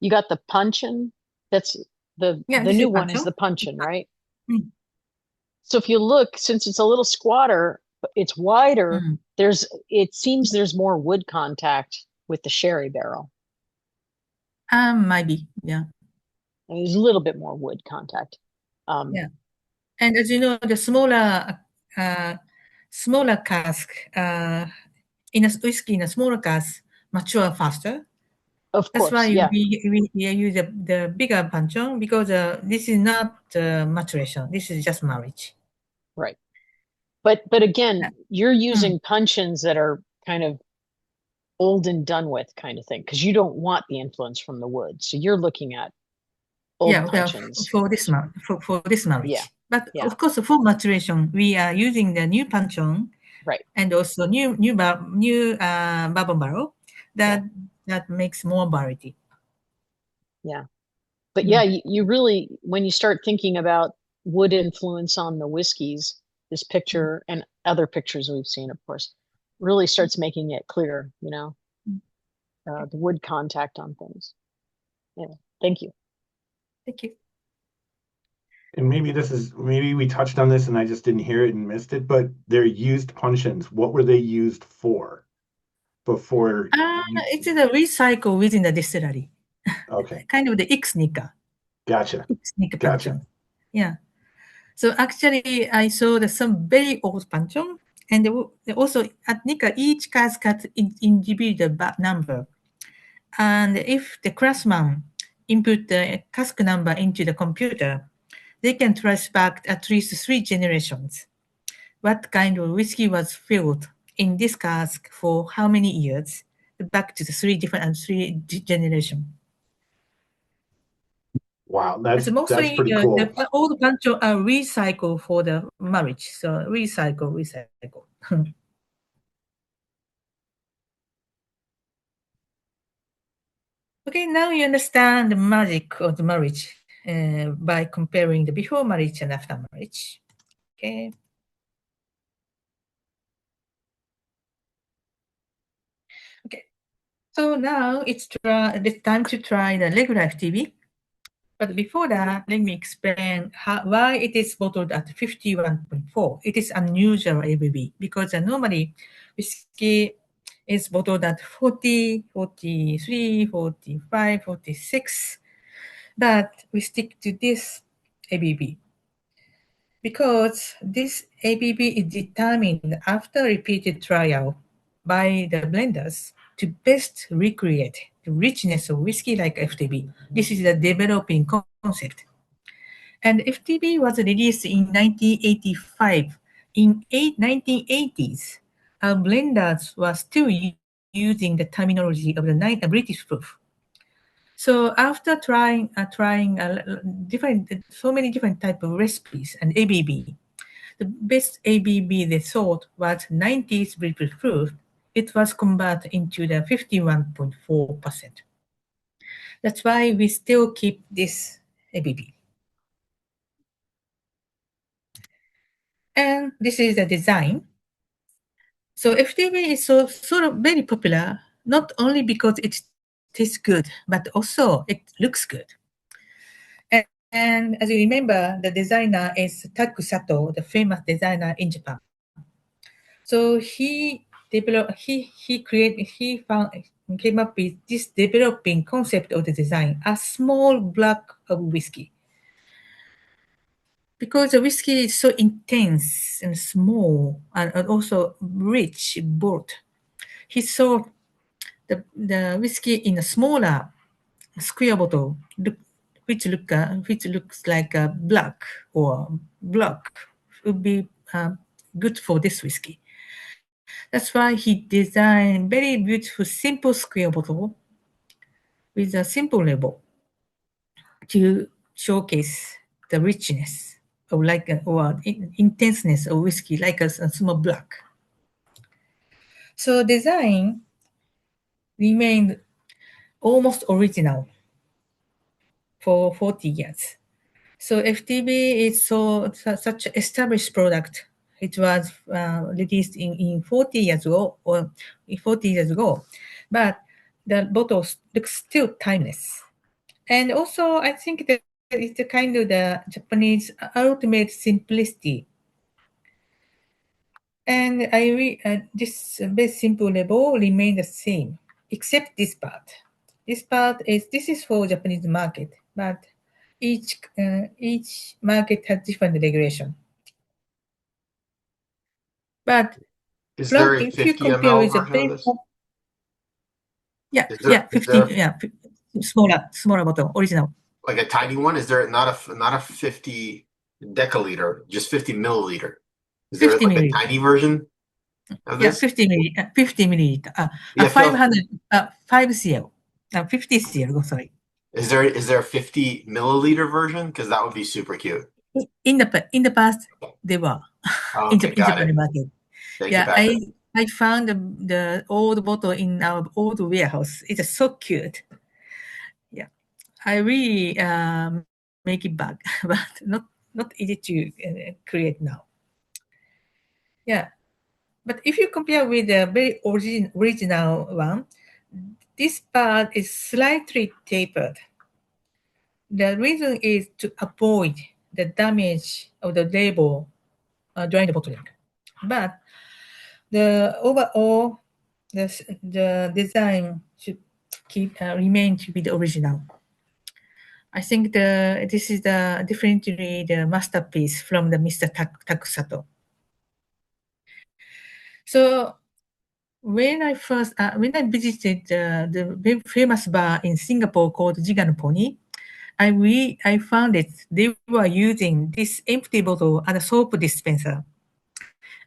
you got the puncheon. That's the this new is one is puncheon. the puncheon, right? Mm. So if you look, since it's a little squatter, it's wider. It seems there's more wood contact with the sherry barrel. Might be, yeah. There's a little bit more wood contact. Yeah. And as you know, the smaller cask, in a whiskey in a smaller cask mature faster. Of That's course, why yeah. we use the bigger puncheon, because this is not maturation. This is just marriage. Right. But again, you're using puncheons that are kind of old and done with kind of thing, because you don't want the influence from the wood. So you're looking at old puncheons. For this marriage. Yeah. But Yeah. of course, for maturation, we are using the new puncheon, right, and also new bourbon barrel that makes more variety. Yeah. But yeah, you really, when you start thinking about wood influence on the whiskeys, this picture and other pictures we've seen, of course, really starts making it clear, the wood contact on things. Yeah. Thank you. Thank you. And maybe we touched on this and I just didn't hear it and missed it, but they're used puncheons. What were they used for before? It's a recycle within the distillery. Okay. Kind of the ex-Nikka. Gotcha. Ex-Nikka Gotcha. puncheon. Yeah. So actually, I saw some very old puncheon, and also at Nikka, each cask has individual number. And if the craftsman input the cask number into the computer, they can trace back at least 3 generations. What kind of whiskey was filled in this cask for how many years? Back to the 3 generations. Wow, that's mostly pretty cool. the old puncheon are recycled for the marriage. So recycle. Okay, now you understand the magic of the marriage by comparing the before marriage and after marriage. Okay. Okay. So now it's time to try the regular FTB. But before that, let me explain why it is bottled at 51.4. It is unusual ABV because normally whiskey is bottled at 40, 43, 45, 46. But we stick to this ABV because this ABV is determined after repeated trial by the blenders to best recreate the richness of whiskey like FTB. This is the developing concept. And FTB was released in 1985. In 1980s, our blenders were still using the terminology of the British proof. So after trying so many different type of recipes and ABV, the best ABV they thought was 90s British proof. It was converted into the 51.4%. That's why we still keep this ABV. And this is the design. So FTB is sort of very popular, not only because it tastes good, but also it looks good. And as you remember, the designer is Taku Sato, the famous designer in Japan. So he came up with this developing concept of the design, a small block of whiskey. Because the whiskey is so intense and small and also rich, bold, he saw the whiskey in a smaller square bottle, which looks like a black or block, would be good for this whiskey. That's why he designed very beautiful, simple square bottle with a simple label to showcase the richness of or intenseness of whiskey, like a small black. So design remained almost original for 40 years. So FTB is such an established product. It was released in 40 years ago, but the bottles look still timeless. And also, I think that it's the kind of the Japanese ultimate simplicity. And this very simple label remain the same, except this part. This is for Japanese market, but each market has different regulation. But Is there a if you 50 compare ml with the version of this? yeah, 50, smaller bottle, original. Like a tiny one? Is there not a 50 deciliter, just 50 milliliter? Is there 50 like a milliliter. tiny version of Yeah, this? 50 milliliter. 50 milliliter. Yeah, 500, 5 cl. 50 cl. Sorry. Is there a 50 milliliter version? Because that would be super cute. In the past, they were Oh, in okay, got Japan it. market. Thank you, Yeah, Patrick. I found the old bottle in our old warehouse. It's so cute. Yeah, I really make it back, but not easy to create now. Yeah, but if you compare with the very original one, this part is slightly tapered. The reason is to avoid the damage of the label during the bottling. But the overall, the design should remain to be the original. I think this is definitely the masterpiece from the Mr. Takusato. So when I visited the very famous bar in Singapore called Jigan Pony, I found it they were using this empty bottle as a soap dispenser.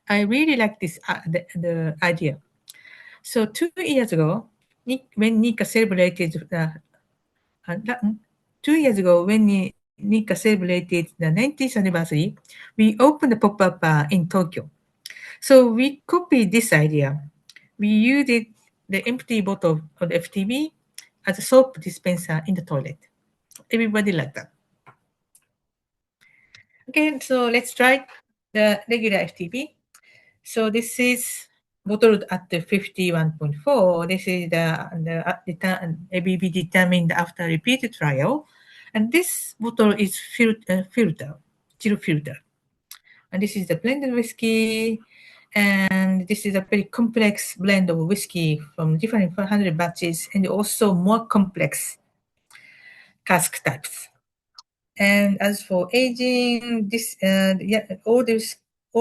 I really like this the idea. So 2 years ago, when Nikka celebrated 2 years ago when Nikka celebrated the 90th anniversary, we opened a pop-up bar in Tokyo. So we copied this idea. We used the empty bottle of the FTB as a soap dispenser in the toilet. Everybody liked that. Okay, so let's try the regular FTB. So this is bottled at the 51.4. This is the ABB determined after repeated trial. And this bottle is chill filter. And this is the blended whiskey. And this is a very complex blend of whiskey from different 100 batches and also more complex cask types. And as for aging, all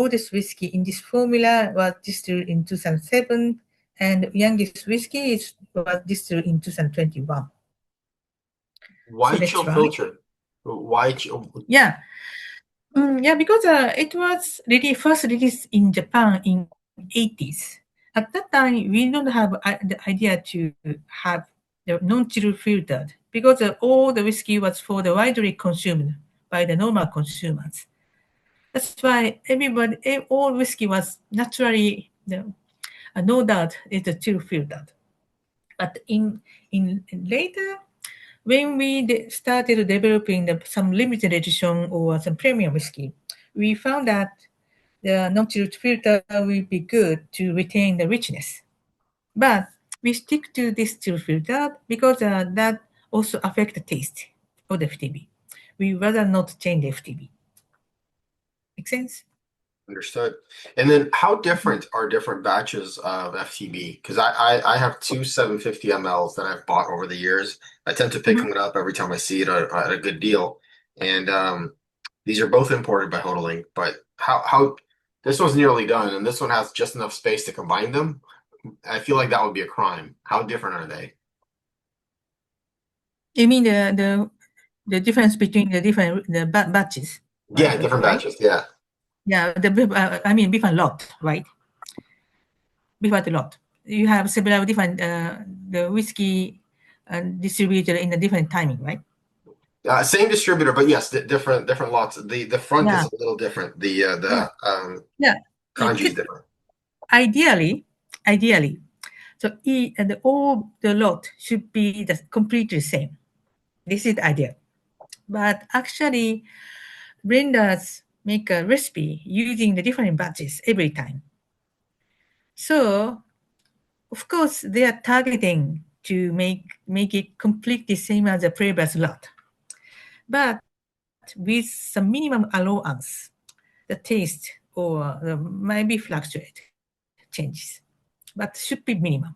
this whiskey in this formula was distilled in 2007, and youngest whiskey was distilled in 2021. Why let's chill try. filter? Why chill? Yeah. Because it was first released in Japan in 80s. At that time, we don't have the idea to have the non-chill filtered because all the whiskey was for the widely consumed by the normal consumers. That's why all whiskey was naturally, no doubt, it's a chill filtered. But in later, when we started developing some limited edition or some premium whiskey, we found that the non-chilled filter will be good to retain the richness. But we stick to this chilled filter because that also affects the taste of the FTB. We rather not change the FTB. Make sense? Understood. And then how different are different batches of FTB? Because I have two 750 mLs that I've bought over the years. I tend to pick one up every time I see it at a good deal. And these are both imported by Hoteling, but how this one's nearly done and this one has just enough space to combine them. I feel like that would be a crime. How different are they? You mean the difference between the batches? Yeah, different right? batches. Yeah. Yeah, I mean different lot, right? Different lot. You have several different the whiskey distributed in a different timing, right? Same distributor, but yes, different lots. The front is a little different. The kanji is different. Ideally, so all the lot should be completely same. This is the idea. but actually blenders make a recipe using the different batches every time. So of course they are targeting to make it completely same as the previous lot. But with some minimum allowance, the taste or might be fluctuate, changes, but should be minimum.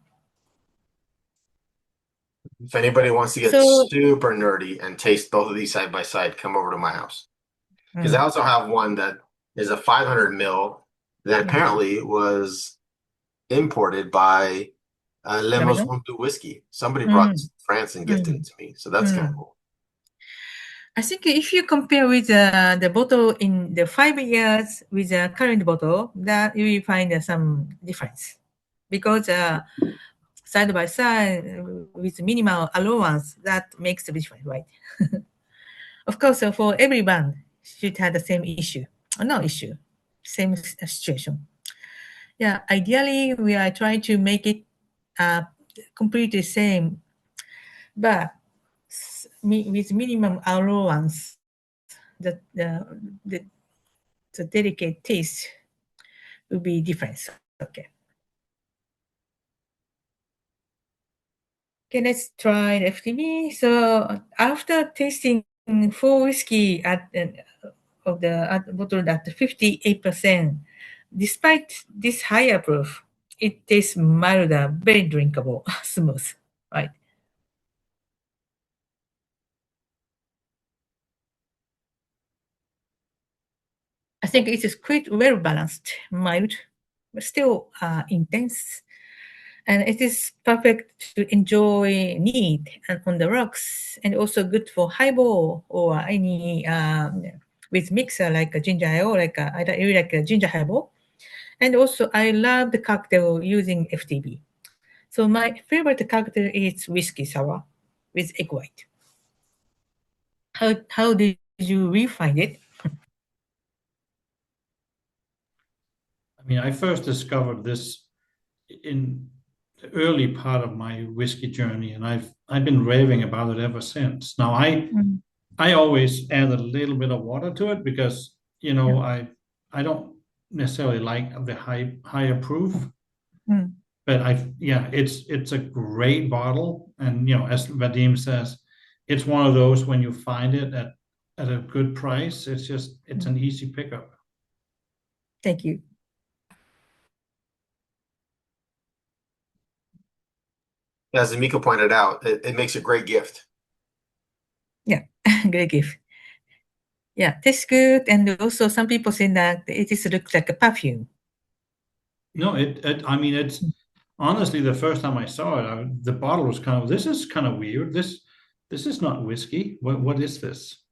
If anybody wants to get So super nerdy and taste both of these side by side, come over to my house. Because I also have one that is a 500 mil that apparently was imported by Le Maison du Whiskey. Somebody brought this to France and gifted it to me. So that's kind of cool. I think if you compare with the bottle in the 5 years with the current bottle, that you will find some difference. Because side by side with minimal allowance, that makes the difference, right? Of course, for every band should have the same issue. No issue, same situation. Yeah, ideally we are trying to make it completely same, but with minimum allowance, the delicate taste will be different. Okay. Okay, let's try the FTB. So after tasting 4 whiskey at bottle at 58%, despite this higher proof, it tastes milder, very drinkable, smooth, right? I think it is quite well balanced, mild, but still intense. And it is perfect to enjoy neat and on the rocks, and also good for highball or any with mixer like a ginger ale, I really like a ginger highball. And also I love the cocktail using FTB. So my favorite cocktail is whiskey sour with egg white. How did you refine it? I mean, I first discovered this in the early part of my whiskey journey, and I've been raving about it ever since. Now, I always add a little bit of water to it because I don't necessarily like the higher proof. But it's a great bottle, and as Vadim says, it's one of those when you find it at a good price, it's an easy pickup. Thank you. As Emiko pointed out, it makes a great gift. Yeah, great gift. Yeah, tastes good, and also some people say that it looks like a perfume. No, I mean, it's honestly the first time I saw it, the bottle was this is kind of weird. This is not whiskey. What is this?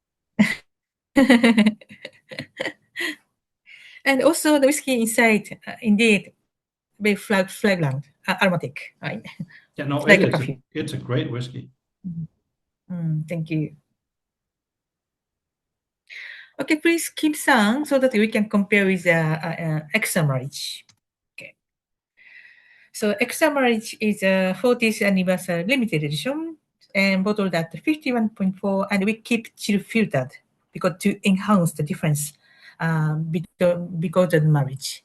And also the whiskey inside, indeed, very fragrant, aromatic, right? Yeah, no, like a perfume. It's a great whiskey. Thank you. Okay, please keep some so that we can compare with extra marriage. Okay. So extra marriage is a 40th anniversary limited edition and bottled at 51.4, and we keep chill filtered because to enhance the difference because of marriage.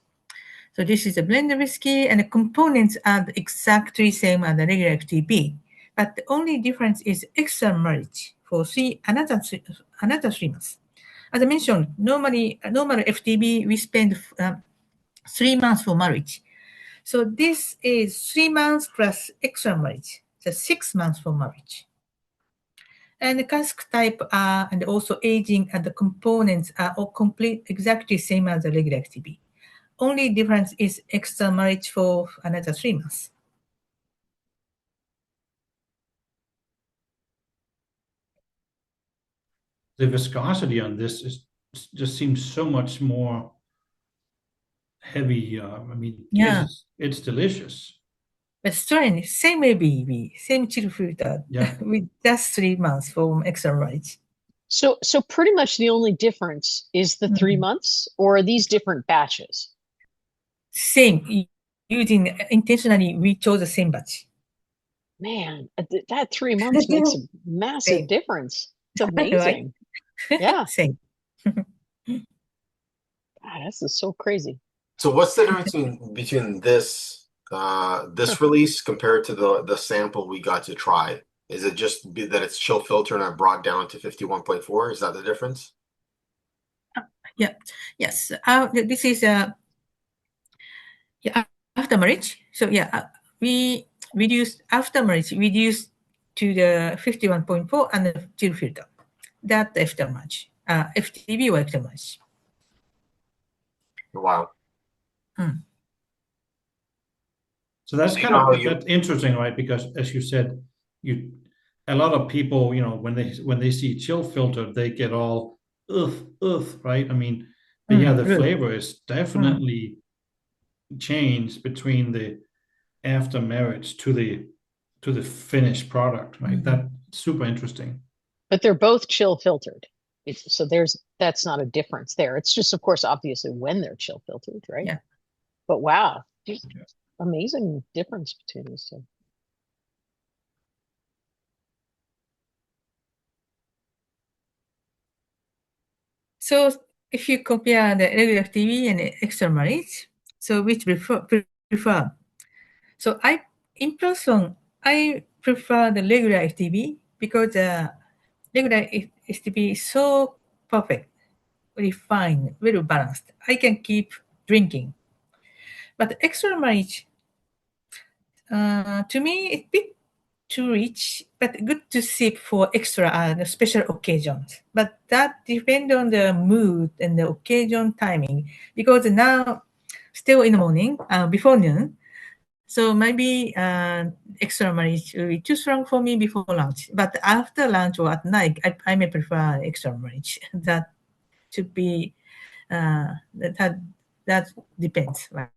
So this is a blended whiskey, and the components are exactly same as the regular FTB, but the only difference is extra marriage for another 3 months. As I mentioned, normal FTB we spend 3 months for marriage. So this is 3 months plus extra marriage, so 6 months for marriage. And the cask type and also aging and the components are all complete exactly same as the regular FTB. Only difference is extra marriage for another 3 months. The viscosity on this just seems so much more heavy. I mean, Yeah, it's delicious. but strain same ABV, same chill filter, Yeah. with just 3 months for extra marriage. So pretty much the only difference is the 3 months, or are these different batches? Same, using intentionally, we chose the same batch. Man, that 3 months makes a massive difference. It's amazing. Yeah. Same. God, this is so crazy. So what's the difference between this release compared to the sample we got to try? Is it just that it's chill filter and I brought down to 51.4? Is that the difference? Yeah. Yes. This is after marriage. So we reduced after marriage. Reduced to the 51.4 and the chill filter. That after marriage. FTB or after marriage. Wow. So that's So kind of that's interesting, right? Because as you said, a lot of people, when they see chill filter, they get all right? I mean, but yeah, the flavor is definitely changed between the after marriage to the finished product, right? That's super interesting. But they're both chill filtered. So that's not a difference there. It's just, of course, obviously when they're chill filtered, right? Yeah. But wow, amazing difference between these two. So if you compare the regular FTB and the extra marriage, so which prefer? So in person, I prefer the regular FTB because the regular FTB is so perfect, very fine, very balanced. I can keep drinking. But the extra marriage, to me, it's a bit too rich, but good to sip for extra special occasions. But that depends on the mood and the occasion timing. Because now, still in the morning, before noon, so maybe extra marriage will be too strong for me before lunch. But after lunch or at night, I may prefer extra marriage. That should be that depends, right?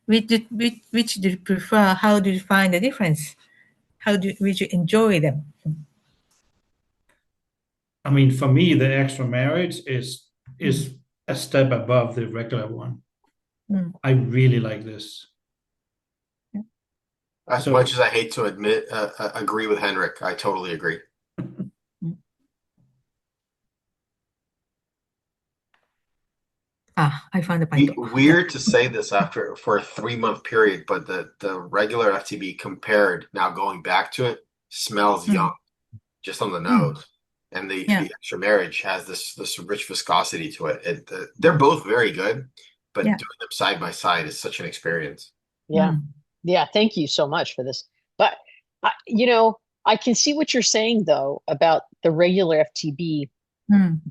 Which do you prefer? How do you find the difference? Would you enjoy them? I mean, for me, the extra marriage is a step above the regular one. I really like this. As much as I hate to admit, agree with Henrik, I totally agree. I found the point. Weird to say this for a 3-month period, but the regular FTB compared, now going back to it, smells young, just on the nose. And the extra marriage has this rich viscosity to it. They're both very good, but doing them side by side is such an experience. Yeah. Yeah. Thank you so much for this. But, I can see what you're saying, though, about the regular FTB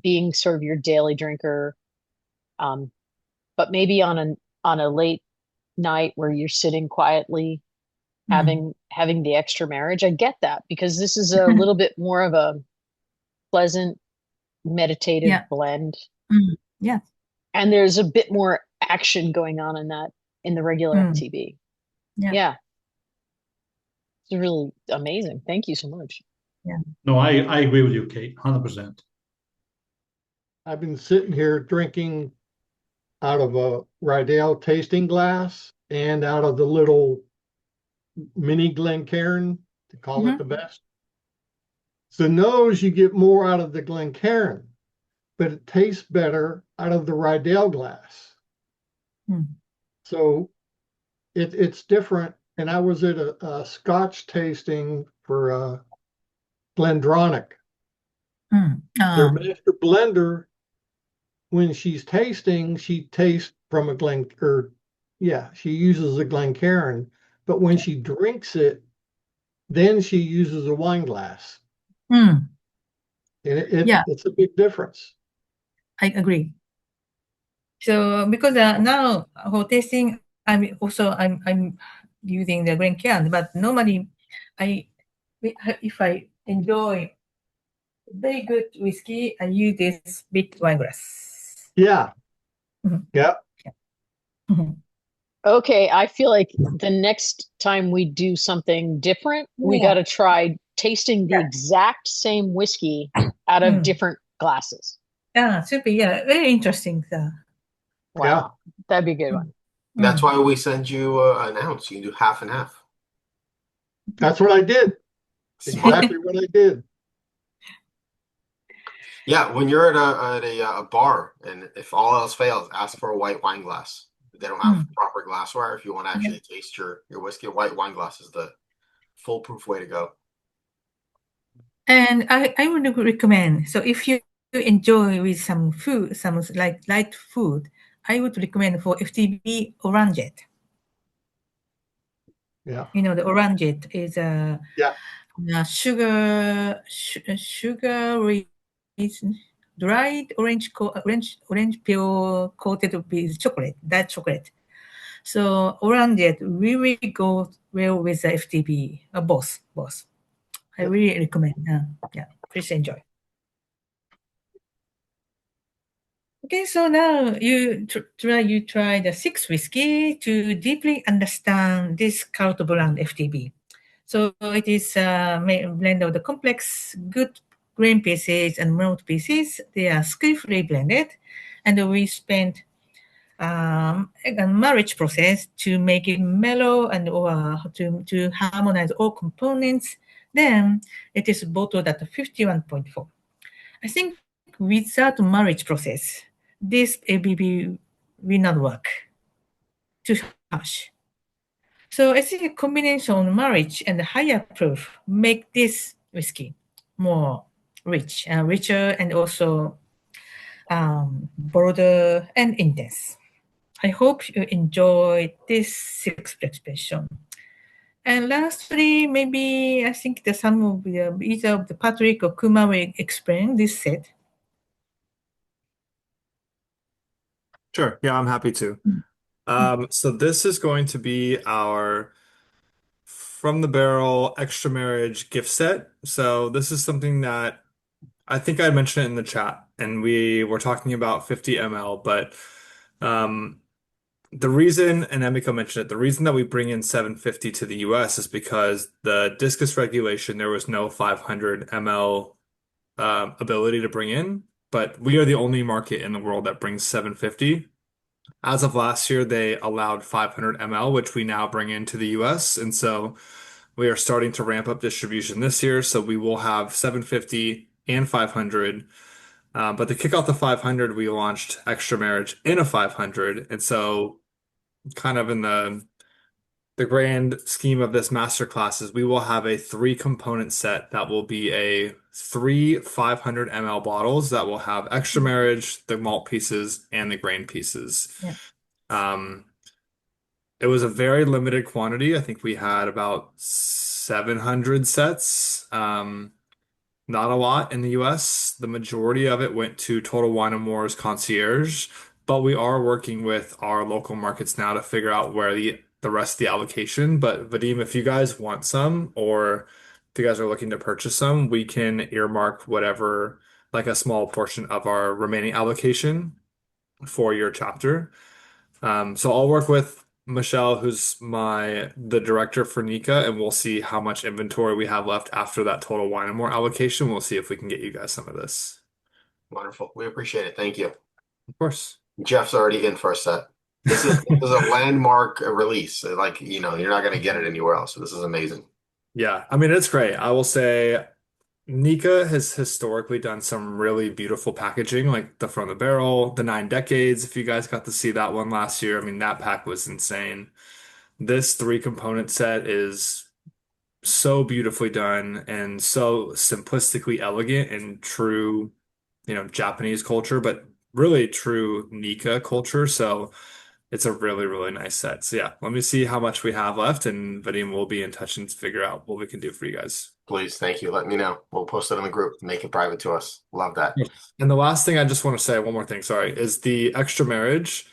being sort of your daily drinker. But maybe on a late night where you're sitting quietly having the extra marriage, I get that, because this is a little bit more of a pleasant, meditative blend. Yeah. And there's a bit more action going on in the regular FTB. Yeah. It's really amazing. Thank you so much. Yeah. No, I agree with you, Kate, 100%. I've been sitting here drinking out of a Rydell tasting glass and out of the little mini Glencairn, to call it the best. So nose, you get more out of the Glencairn, but it tastes better out of the Rydell glass. So it's different. And I was at a Scotch tasting for Glendronach. Their master blender, when she's tasting, she tastes from she uses a Glencairn, but when she drinks it, then she uses a wine glass. And it's a big difference. I agree. So because now for tasting, I'm using the Glencairn, but normally if I enjoy very good whiskey, I use this big wine glass. Yeah. Yeah. Okay, I feel like the next time we do something different, we got to try tasting the exact same whiskey out of different glasses. Yeah, super. Yeah, very interesting. Wow, that'd be a good one. That's why we send you an ounce. You can do half and half. That's what I did. Exactly what I did. Yeah, when you're at a bar, and if all else fails, ask for a white wine glass. If they don't have proper glassware, if you want to Yeah. actually taste your whiskey, a white wine glass is the foolproof way to go. And I would recommend, so if you enjoy with some food, some like light food, I would recommend for FTB Oranget. Yeah. You know, the Oranget is a Yeah. sugar is dried orange peel coated with chocolate, dark chocolate. So Oranget really go well with the FTB, both. I Yeah. really recommend. Yeah, please enjoy. Okay, so now you try the six whiskey to deeply understand this cult brand FTB. So it is a blend of the complex good grain pieces and malt pieces. They are skillfully blended, and we spent a marriage process to make it mellow and to harmonize all components. Then it is bottled at 51.4. I think without marriage process, this ABV will not work. Too harsh. So I think a combination of marriage and higher proof make this whiskey more richer, and also broader and intense. I hope you enjoy this sixth expression. And lastly, maybe I think the some of the either of the Patrick or Kuma will explain this set. Sure. Yeah, I'm happy to. So this is going to be our From the Barrel Extra Marriage gift set. So this is something that I think I mentioned it in the chat, and we were talking about 50 ml, but um, the reason, and Emiko mentioned it, the reason that we bring in 750 to the US is because the discus regulation, there was no 500 ml ability to bring in, but we are the only market in the world that brings 750. As of last year, they allowed 500 ml, which we now bring into the US. And so we are starting to ramp up distribution this year. So we will have 750 and 500. But to kick off the 500, we launched Extra Marriage in a 500. And so kind of in the grand scheme of this master classes, we will have a three component set that will be a three 500 ml bottles that will have Extra Marriage, the malt pieces, and the grain pieces. Yeah. Um, it was a very limited quantity. I think we had about 700 sets. Not a lot in the US. The majority of it went to Total Wine and More's concierge, but we are working with our local markets now to figure out where the rest of the allocation. But Vadim, if you guys want some, or if you guys are looking to purchase some, we can earmark whatever, like a small portion of our remaining allocation for your chapter. So I'll work with Michelle, who's the director for Nikka, and we'll see how much inventory we have left after that Total Wine and More allocation. We'll see if we can get you guys some of this. Wonderful. We appreciate it. Thank you. Of course. Jeff's already in for a set. This is a landmark release. Like, you're not going to get it anywhere else. So this is amazing. Yeah, I mean, it's great. I will say Nikka has historically done some really beautiful packaging, like the From the Barrel, the 9 Decades. If you guys got to see that one last year, I mean, that pack was insane. This three component set is so beautifully done and so simplistically elegant and true, Japanese culture, but really true Nikka culture. So it's a really, really nice set. So yeah, let me see how much we have left, and Vadim will be in touch and figure out what we can do for you guys. Please, thank you. Let me know. We'll post it in the group. Make it private to us. Love that. And the last thing I just want to say, one more thing, sorry, is the Extra Marriage.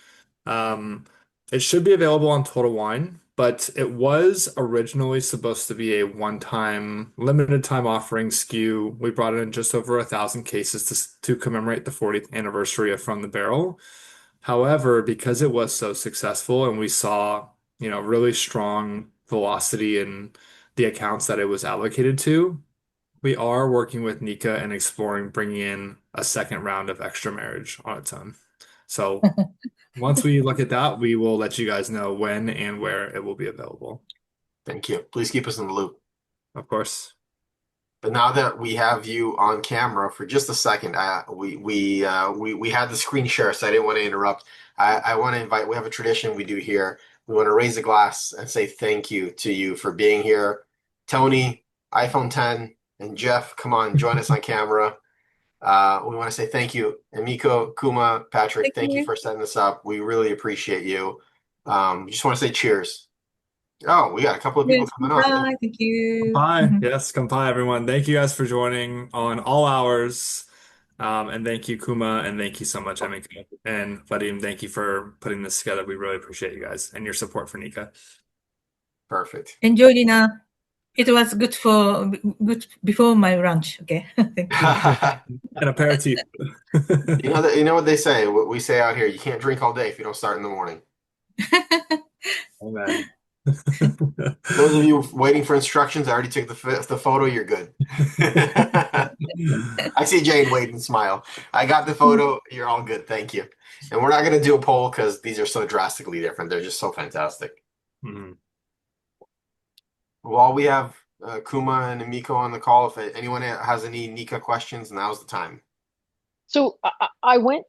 It should be available on Total Wine, but it was originally supposed to be a one-time, limited time offering SKU. We brought in just over 1,000 cases to commemorate the 40th anniversary of From the Barrel. However, because it was so successful and we saw, really strong velocity in the accounts that it was allocated to, we are working with Nikka and exploring bringing in a second round of Extra Marriage on its own. So once we look at that, we will let you guys know when and where it will be available. Thank you. Please keep us in the loop. Of course. But now that we have you on camera for just a second, we had the screen share, so I didn't want to interrupt. I want to invite. We have a tradition we do here. We want to raise a glass and say thank you to you for being here. Tony, iPhone 10, and Jeff, come on, join us on camera. We want to say thank you. Emiko, Kuma, Patrick, thank you for setting this up. We really appreciate you. Just want to say cheers. Oh, we got a couple of people Yes, coming on. bye. Thank you. Bye. Yes, kampai, everyone. Thank you guys for joining on all hours. And thank you, Kuma, and thank you so much, Emiko. And Vadim, thank you for putting this together. We really appreciate you guys and your support for Nikka. Perfect. Enjoy dinner. It was good before my lunch. Okay. Thank you. An aperitif. You know what they say, what we say out here, you can't drink all day if you don't start in the morning. Amen. Those of you waiting for instructions, I already took the photo, you're good. I see Jane wait and smile. I got the photo, you're all good, thank you. And we're not going to do a poll because these are so drastically different. They're just so fantastic. Mm-hmm. While we have Kuma and Emiko on the call, if anyone has any Nikka questions, now's the time. So I went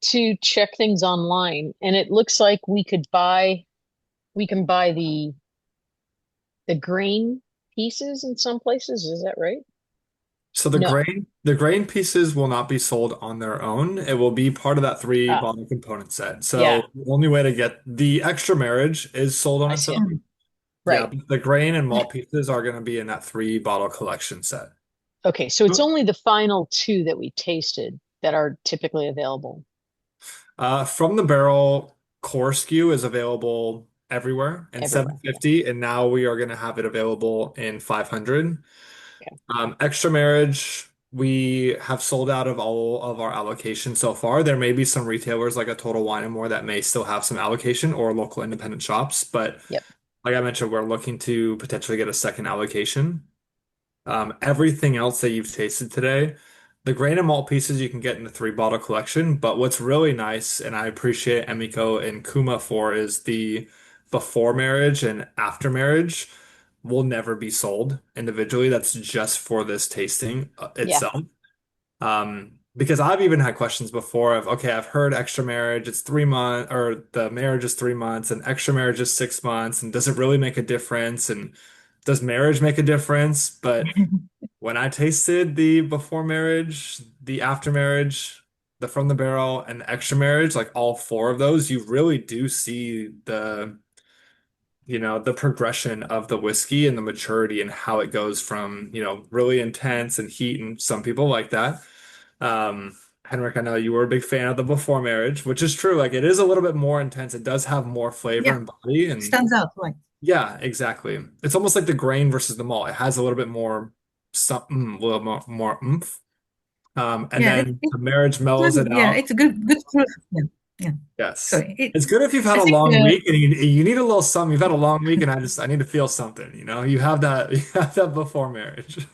to check things online, and it looks like we can buy the grain pieces in some places. Is that right? So No. the grain pieces will not be sold on their own. It will be part of that three bottle component set. So Yeah. the only way to get the extra marriage is sold on I its see. own. Right. Yeah, but the grain and malt pieces are going to be in that 3 bottle collection set. Okay, so it's only the final 2 that we tasted that are typically available. From the Barrel core SKU is available everywhere in 750, and now we are going to have it available in 500. Okay. Extra marriage, we have sold out of all of our allocation so far. There may be some retailers like a Total Wine & More that may still have some allocation or local independent shops, but Yep. like I mentioned, we're looking to potentially get a second allocation. Everything else that you've tasted today, the grain and malt pieces you can get in the 3 bottle collection, but what's really nice, and I appreciate Emiko and Kuma for, is the before marriage and after marriage will never be sold individually. That's just for this tasting itself. Because I've even had questions before of, okay, I've heard extra marriage, it's 3 months, or the marriage is 3 months, and extra marriage is 6 months, and does it really make a difference? And does marriage make a difference? But when I tasted the before marriage, the after marriage, the from the barrel, and the extra marriage, like all 4 of those, you really do see the progression of the whiskey and the maturity and how it goes from, really intense and heat, and some people like that. Henrik, I know you were a big fan of the before marriage, which is true. Like, it is a little bit more intense. It does have more flavor and body, and stands out, right? yeah, exactly. It's almost like the grain versus the malt. It has a little bit more something, a little more oomph. And then the marriage mellows it Yeah, out. it's good fruit. Yeah. Yes. Sorry. It's good if you've had a long week and you need a little something. You've had a long week and I need to feel something, you have that before marriage.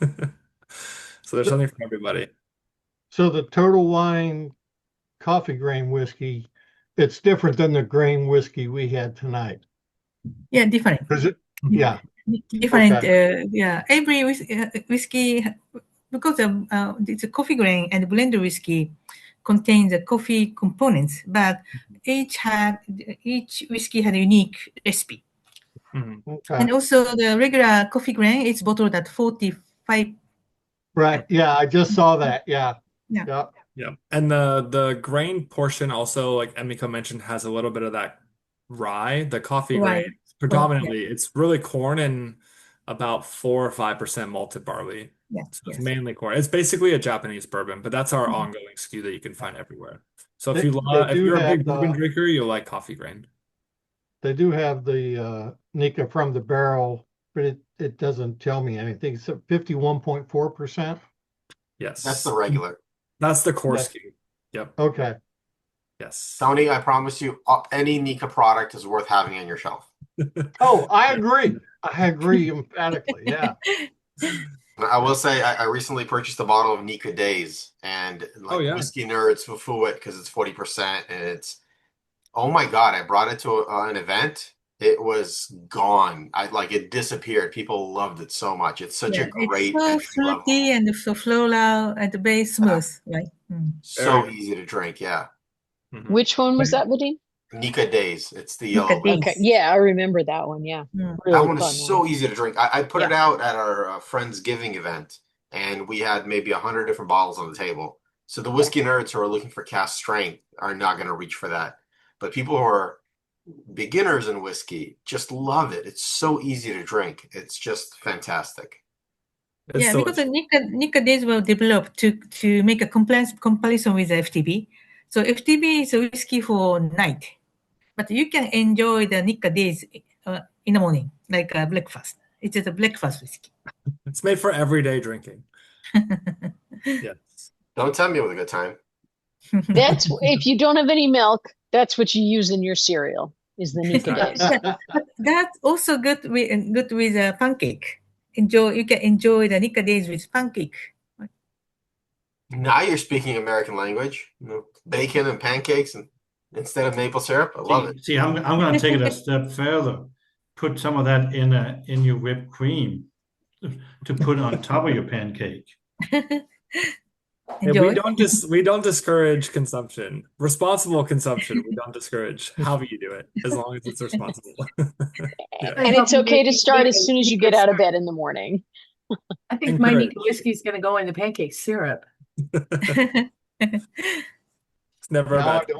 So there's something for everybody. So the Total Wine coffee grain whiskey, it's different than the grain whiskey we had tonight. Yeah, different. Is it? Yeah. Different. Okay. Yeah, every whiskey, because it's a coffee grain and blended whiskey contains the coffee components, but each whiskey had a unique recipe. Okay. And also the regular coffee grain is bottled at 45. Right. Yeah, I just saw that. Yeah. Yeah. Yeah. And the grain portion also, like Emiko mentioned, has a little bit of that rye, the coffee grain. Predominantly, it's really corn and about 4 or 5% malted barley. Yeah. So it's mainly corn. It's basically a Japanese bourbon, but that's our ongoing SKU that you can find everywhere. So if you're a big bourbon drinker, you'll like coffee grain. They do have the Nikka From The Barrel, but it doesn't tell me anything. It's 51.4%. Yes. That's the regular. That's the core SKU. Yep. Okay. Yes. Tony, I promise you, any Nikka product is worth having on your shelf. Oh, I agree. I agree emphatically. Yeah. I will say I recently purchased a bottle of Nikka Days, and whiskey nerds foo it because it's 40%, and it's, oh my God, I brought it to an event it was gone. It disappeared. People loved it so much. It's such a Yeah, it's great so entry fruity level. and so floral and very smooth, right? So Very. easy to drink. Yeah. Mhm. Which one was that, Vadim? Nikka Days. It's the Nikka yellow label. Okay, Days. yeah, I remember that one. Yeah, Mm. That really one is fun so one. easy to drink. I put it Yeah. out at our Friendsgiving event, and we had maybe 100 different bottles on the table. So the whiskey nerds who are looking for cask strength are not going to reach for that. But people who are beginners in whiskey just love it. It's so easy to drink. It's just fantastic. It's Yeah, because the delicious. Nikka Days were developed to make a comparison with the FTB. So FTB is a whiskey for night, but you can enjoy the Nikka Days in the morning, like a breakfast. It is a breakfast whiskey. It's made for everyday drinking. Yes. Don't tell me with a good time. That's if you don't have any milk, that's what you use in your cereal. Is the Nikka Days. Yeah, but that's also good with a pancake. You can enjoy the Nikka Days with pancake. Now you're speaking American language. Bacon and pancakes instead of maple syrup. I love it. See, I'm going to take it a step further. Put some of that in your whipped cream to put on top of your pancake. Yeah, Enjoy. we don't discourage consumption. Responsible consumption, we don't discourage. However you do it, as long as it's responsible. Yeah. And it's okay to start as soon as you get out of bed in the morning. I think my Encourage. Nikka whiskey is going to go in the pancake syrup. It's never a Now bad.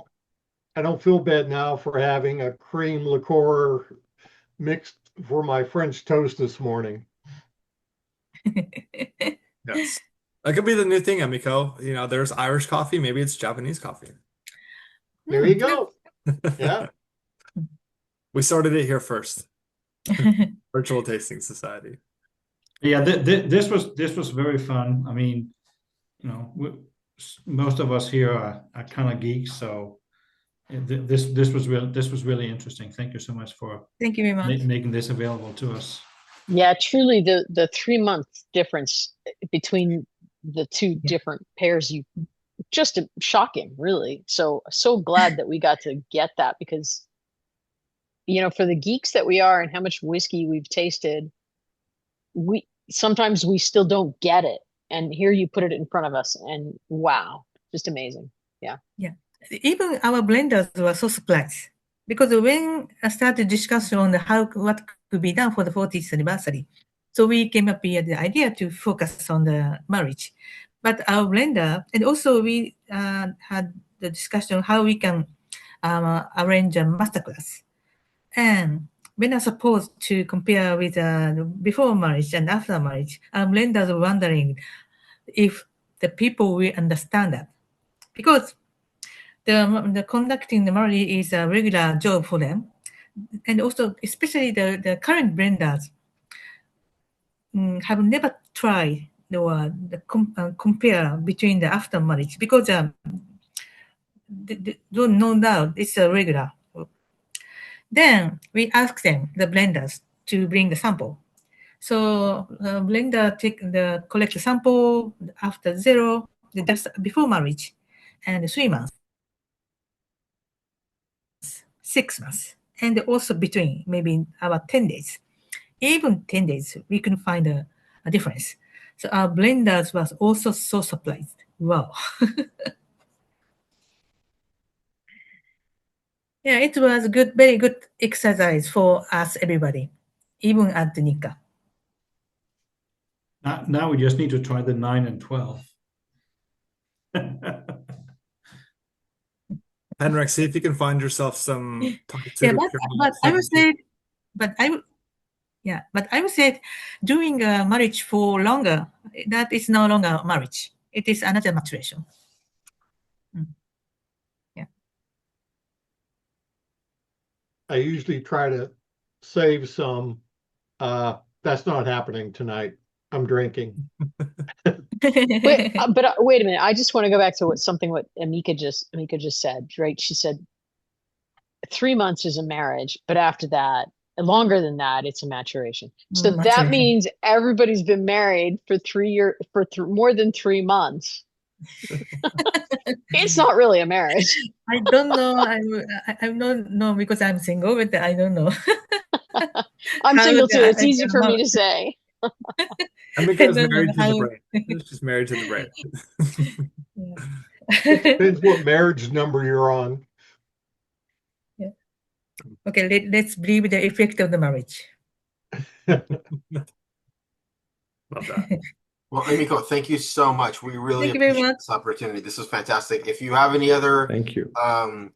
I don't feel bad now for having a cream liqueur mixed for my French toast this morning. Yes. That could be the new thing, Emiko. You know, there's Irish coffee, maybe it's Japanese coffee. There you go. Yeah. We started it here first. Virtual Tasting Society. Yeah, this was very fun. I mean, you know, most of us here are kind of geeks, so this was really interesting. Thank you so much for Thank you very much. making this available to us. Yeah, truly the 3 month difference between the two different pairs, just shocking, really. So glad that we got to get that, because for the geeks that we are and how much whiskey we've tasted, we sometimes still don't get it. And here you put it in front of us, and wow, just amazing. Yeah. Yeah. Even our blenders were so surprised, because when I started discussion on what could be done for the 40th anniversary, so we came up with the idea to focus on the marriage. But our blender, and also we had the discussion how we can arrange a masterclass. And when I supposed to compare with before marriage and after marriage, our blenders were wondering if the people will understand that, because the conducting the marriage is a regular job for them, and also especially the current blenders have never tried the compare between the after marriage, because they don't know now it's a regular. Then we ask them, the blenders, to bring the sample. So blender collect the sample after 0, just before marriage, and 3 months, 6 months, and also between maybe about 10 days. Even 10 days, we can find a difference. So our blenders was also so surprised. Wow. Yeah, it was good, very good exercise for us, everybody, even at the Nikka. Now we just need to try the 9 and 12. Henrik, see if you can find yourself some Yeah, but I would say, but I would say doing marriage for longer, that is no longer marriage. It is another maturation. Yeah. I usually try to save some. That's not happening tonight. I'm drinking. But wait a minute. I just want to go back to what Emiko just said, right? She said 3 months is a marriage, but after that, longer than that, it's a maturation. So that means everybody's been married for more than 3 months. It's not really a marriage. I don't know. I don't know because I'm single, but I don't know. I'm How single too. the- It's easy for me how- to say. Emiko is I don't know married to the how- brain. It's just married to the brain. Depends what marriage number you're on. Okay, let's believe the effect of the marriage. Love that. Well, Emiko, thank you so much. We really Thank you very appreciate much. this opportunity. This was fantastic. If you have any other Thank you.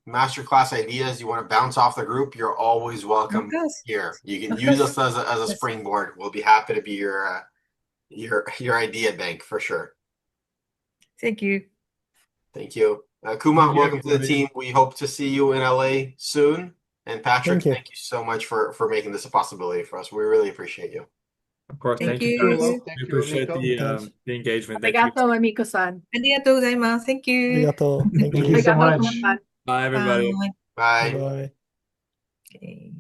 masterclass ideas you want to bounce off the group, you're always welcome Of course. here. You can Of use course. us as a Yes. springboard. We'll be happy to be your idea bank for sure. Thank you. Thank you. Kuma, Thank you, welcome to the everybody. team. We hope to see you in LA soon. And Patrick, Thank you. thank you so much for making this a possibility for us. We really appreciate you. Of course, Thank thank you, you. guys. Thank We you, appreciate Emiko. the engagement. Thank you. Arigato, Emiko-san. ありがとうございます。Thank you. ありがとう。Thank Thank you. you so Arigato, much. Kuma-san. Bye, everybody. Bye. Bye. Okay.